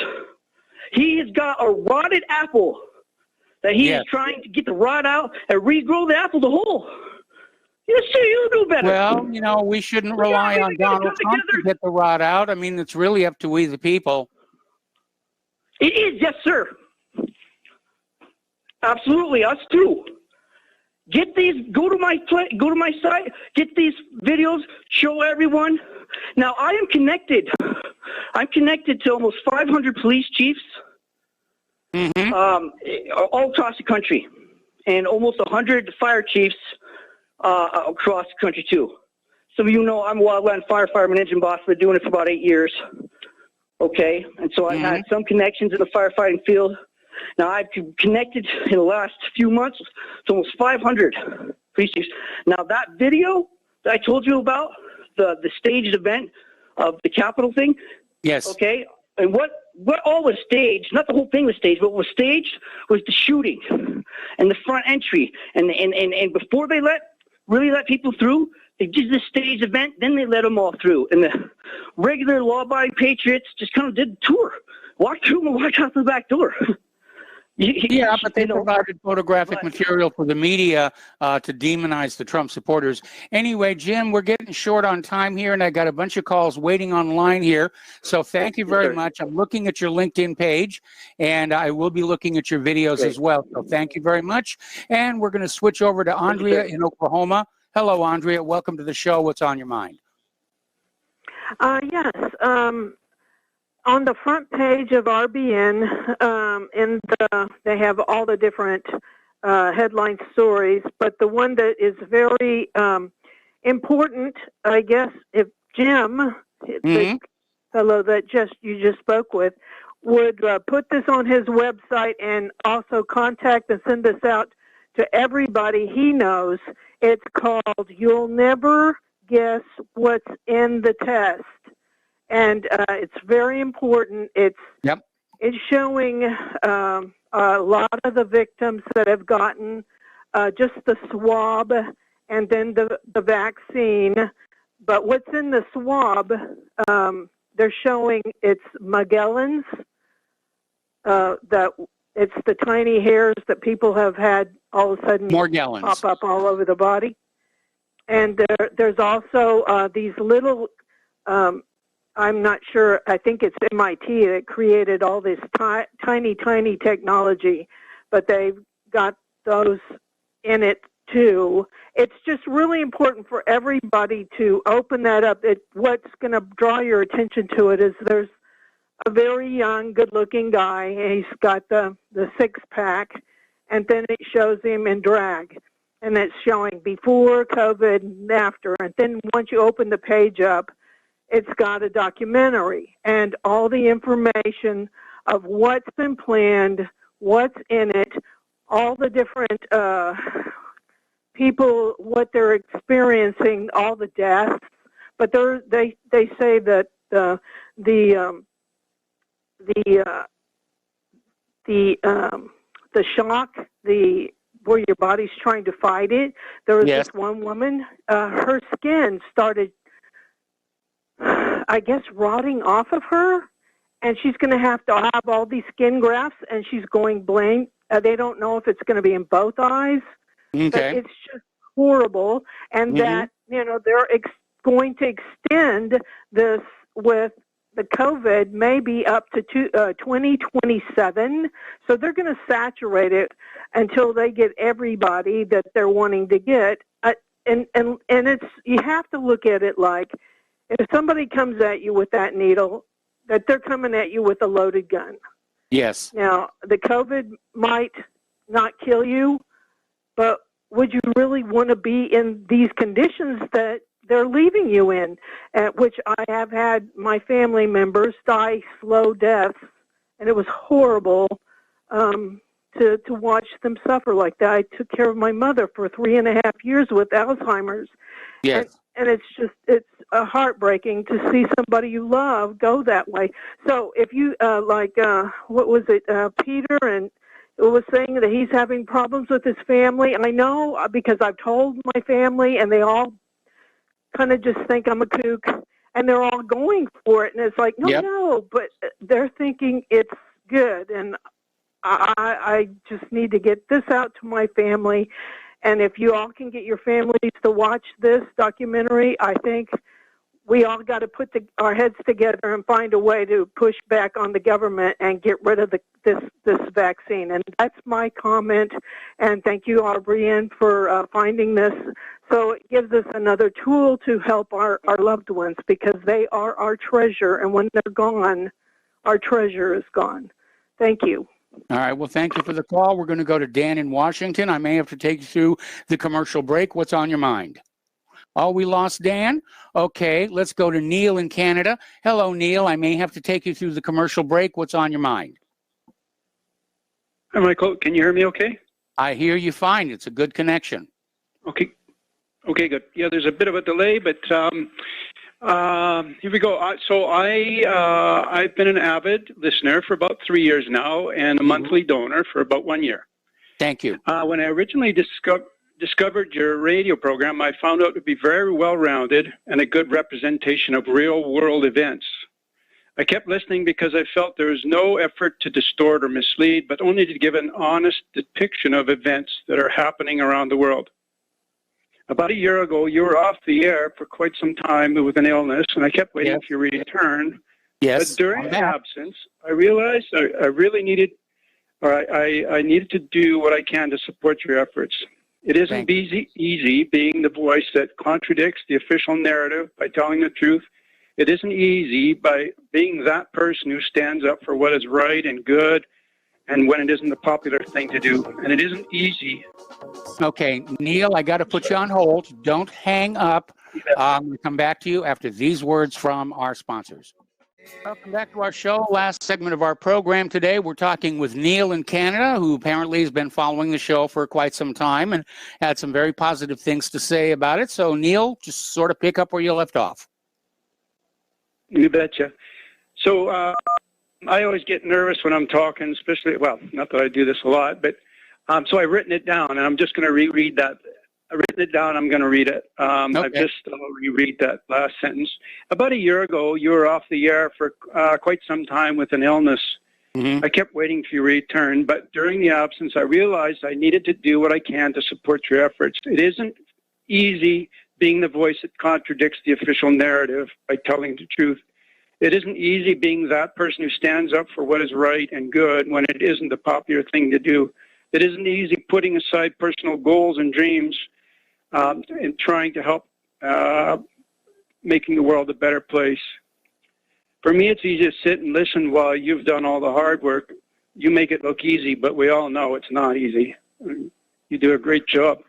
Speaker 9: He has got a rotted apple that he is trying to get the rot out and regrow the apple to whole. Yes, sir, you do better.
Speaker 2: Well, you know, we shouldn't rely on Donald Trump to get the rot out. I mean, it's really up to we the people.
Speaker 9: It is, yes, sir. Absolutely, us too. Get these. Go to my site. Get these videos. Show everyone. Now, I am connected. I'm connected to almost 500 police chiefs, all across the country, and almost 100 fire chiefs across the country too. Some of you know I'm a wildland firefighter, engine boss. Been doing it for about 8 years. Okay, and so I've had some connections in the firefighting field. Now I've connected in the last few months to almost 500 police chiefs. Now that video that I told you about, the staged event of the Capitol thing. Yes. Okay, and what all was staged? Not the whole thing was staged. What was staged was the shooting and the front entry, and before they really let people through, they did this staged event, then they let them all through. And the regular law-abiding patriots just kind of did the tour, walked through and walked out the back door.
Speaker 2: Yeah, but they provided photographic material for the media to demonize the Trump supporters. Anyway, Jim, we're getting short on time here, and I got a bunch of calls waiting online here. So thank you very much. I'm looking at your LinkedIn page, and I will be looking at your videos as well. So thank you very much. And we're going to switch over to Andrea in Oklahoma. Hello, Andrea. Welcome to the show. What's on your mind?
Speaker 10: Yes. On the front page of RBN, they have all the different headline stories, but the one that is very important, I guess, if Jim, the fellow that you just spoke with, would put this on his website and also contact and send this out to everybody he knows. It's called "You'll Never Guess What's in the Test," and it's very important. It's showing a lot of the victims that have gotten just the swab and then the vaccine. But what's in the swab? They're showing it's Magellan's. That it's the tiny hairs that people have had all of a sudden pop up all over the body. And there's also these little, I'm not sure, I think it's MIT that created all this tiny technology, but they've got those in it too. It's just really important for everybody to open that up. What's going to draw your attention to it is there's a very young, good-looking guy, and he's got the six-pack, and then it shows him in drag, and it's showing before COVID and after. And then once you open the page up, it's got a documentary and all the information of what's been planned, what's in it, all the different people, what they're experiencing, all the deaths. But they say that the shock, where your body's trying to fight it. There was this one woman, her skin started, I guess, rotting off of her, and she's going to have all these skin grafts, and she's going blank. They don't know if it's going to be in both eyes.
Speaker 2: Okay.
Speaker 10: But it's just horrible, and that, they're going to extend this with the COVID maybe up to 2027. So they're going to saturate it until they get everybody that they're wanting to get. And it's, you have to look at it like, if somebody comes at you with that needle, that they're coming at you with a loaded gun.
Speaker 2: Yes.
Speaker 10: Now, the COVID might not kill you, but would you really want to be in these conditions that they're leaving you in, which I have had my family members die slow deaths, and it was horrible to watch them suffer like that. I took care of my mother for 3.5 years with Alzheimer's.
Speaker 2: Yes.
Speaker 10: And it's heartbreaking to see somebody you love go that way. So if you, what was it, Peter, and it was saying that he's having problems with his family. And I know because I've told my family, and they all kind of just think I'm a kook, and they're all going for it. And it's like, no, but they're thinking it's good. And I just need to get this out to my family. And if you all can get your families to watch this documentary, I think we all got to put our heads together and find a way to push back on the government and get rid of this vaccine. And that's my comment. And thank you, Aubrian, for finding this. So it gives us another tool to help our loved ones, because they are our treasure. And when they're gone, our treasure is gone. Thank you.
Speaker 2: All right. Well, thank you for the call. We're going to go to Dan in Washington. I may have to take you through the commercial break. What's on your mind? Oh, we lost Dan? Okay. Let's go to Neil in Canada. Hello, Neil. I may have to take you through the commercial break. What's on your mind?
Speaker 11: Hi, Michael. Can you hear me okay?
Speaker 2: I hear you fine. It's a good connection.
Speaker 11: Okay. Okay, good. Yeah, there's a bit of a delay, but here we go. I've been an avid listener for about 3 years now, and a monthly donor for about 1 year.
Speaker 2: Thank you.
Speaker 11: When I originally discovered your radio program, I found out to be very well-rounded and a good representation of real-world events. I kept listening because I felt there was no effort to distort or mislead, but only to give an honest depiction of events that are happening around the world. About a year ago, you were off the air for quite some time with an illness, and I kept waiting for your return.
Speaker 2: Yes.
Speaker 11: But during the absence, I realized I really needed, or I needed to do what I can to support your efforts. It isn't easy being the voice that contradicts the official narrative by telling the truth. It isn't easy by being that person who stands up for what is right and good and when it isn't the popular thing to do. And it isn't easy.
Speaker 2: Okay, Neil, I got to put you on hold. Don't hang up. We'll come back to you after these words from our sponsors. Welcome back to our show. Last segment of our program today. We're talking with Neil in Canada, who apparently has been following the show for quite some time and had some very positive things to say about it. So, Neil, just sort of pick up where you left off.
Speaker 11: You betcha. So I always get nervous when I'm talking, especially, well, not that I do this a lot, but so I've written it down, and I'm just going to reread that. I've written it down. I'm going to read it. I've just reread that last sentence. About a year ago, you were off the air for quite some time with an illness. I kept waiting for your return, but during the absence, I realized I needed to do what I can to support your efforts. It isn't easy being the voice that contradicts the official narrative by telling the truth. It isn't easy being that person who stands up for what is right and good when it isn't the popular thing to do. It isn't easy putting aside personal goals and dreams and trying to help making the world a better place. For me, it's easy to sit and listen while you've done all the hard work. You make it look easy, but we all know it's not easy. You do a great job.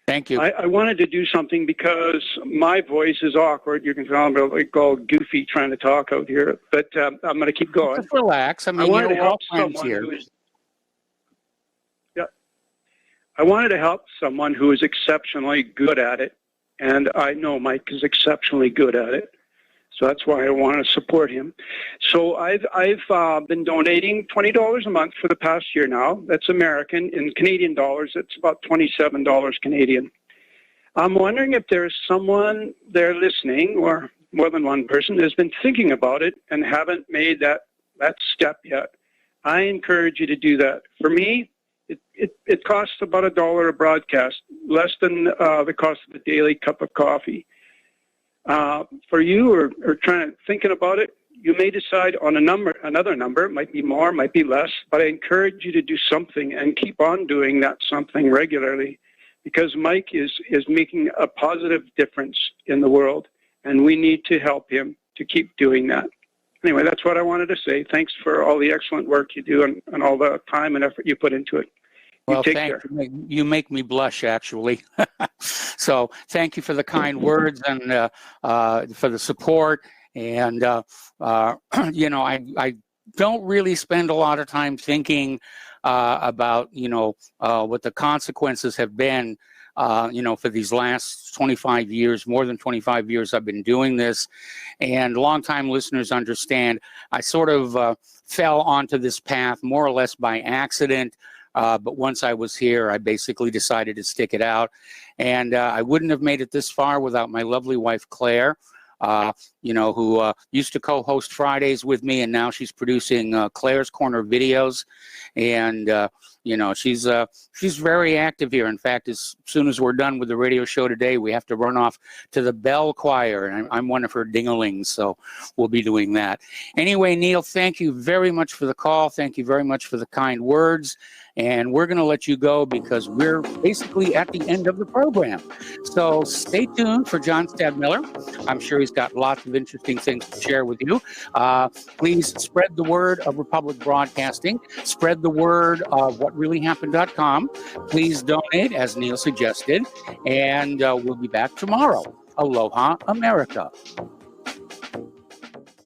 Speaker 2: Thank you.
Speaker 11: I wanted to do something because my voice is awkward. You can tell I'm like all goofy trying to talk out here, but I'm going to keep going.
Speaker 2: Just relax. I mean,
Speaker 11: wanted to help
Speaker 2: someone
Speaker 11: here. I wanted to help someone who is exceptionally good at it, and I know Mike is exceptionally good at it. So that's why I want to support him. So I've been donating $20 a month for the past year now. That's American. In Canadian dollars, it's about $27 Canadian. I'm wondering if there's someone there listening, or more than one person, that's been thinking about it and haven't made that step yet. I encourage you to do that. For me, it costs about $1 a broadcast, less than the cost of a daily cup of coffee. For you, or thinking about it, you may decide on another number. It might be more, might be less, but I encourage you to do something and keep on doing that something regularly, because Mike is making a positive difference in the world, and we need to help him to keep doing that. Anyway, that's what I wanted to say. Thanks for all the excellent work you do and all the time and effort you put into it.
Speaker 2: Well, you make me blush, actually. So thank you for the kind words and for the support. And, you know, I don't really spend a lot of time thinking about, what the consequences have been, for these last 25 years, more than 25 years I've been doing this. And longtime listeners understand I sort of fell onto this path more or less by accident. But once I was here, I basically decided to stick it out. And I wouldn't have made it this far without my lovely wife, Claire, who used to co-host Fridays with me, and now she's producing Claire's Corner videos. And, she's very active here. In fact, as soon as we're done with the radio show today, we have to run off to the bell choir, and I'm one of her dinglings, so we'll be doing that. Anyway, Neil, thank you very much for the call. Thank you very much for the kind words. And we're going to let you go because we're basically at the end of the program. So stay tuned for John Stadmiller. I'm sure he's got lots of interesting things to share with you. Please spread the word of Republic Broadcasting. Spread the word of whatreallyhappened.com. Please donate, as Neil suggested. And we'll be back tomorrow. Aloha, America.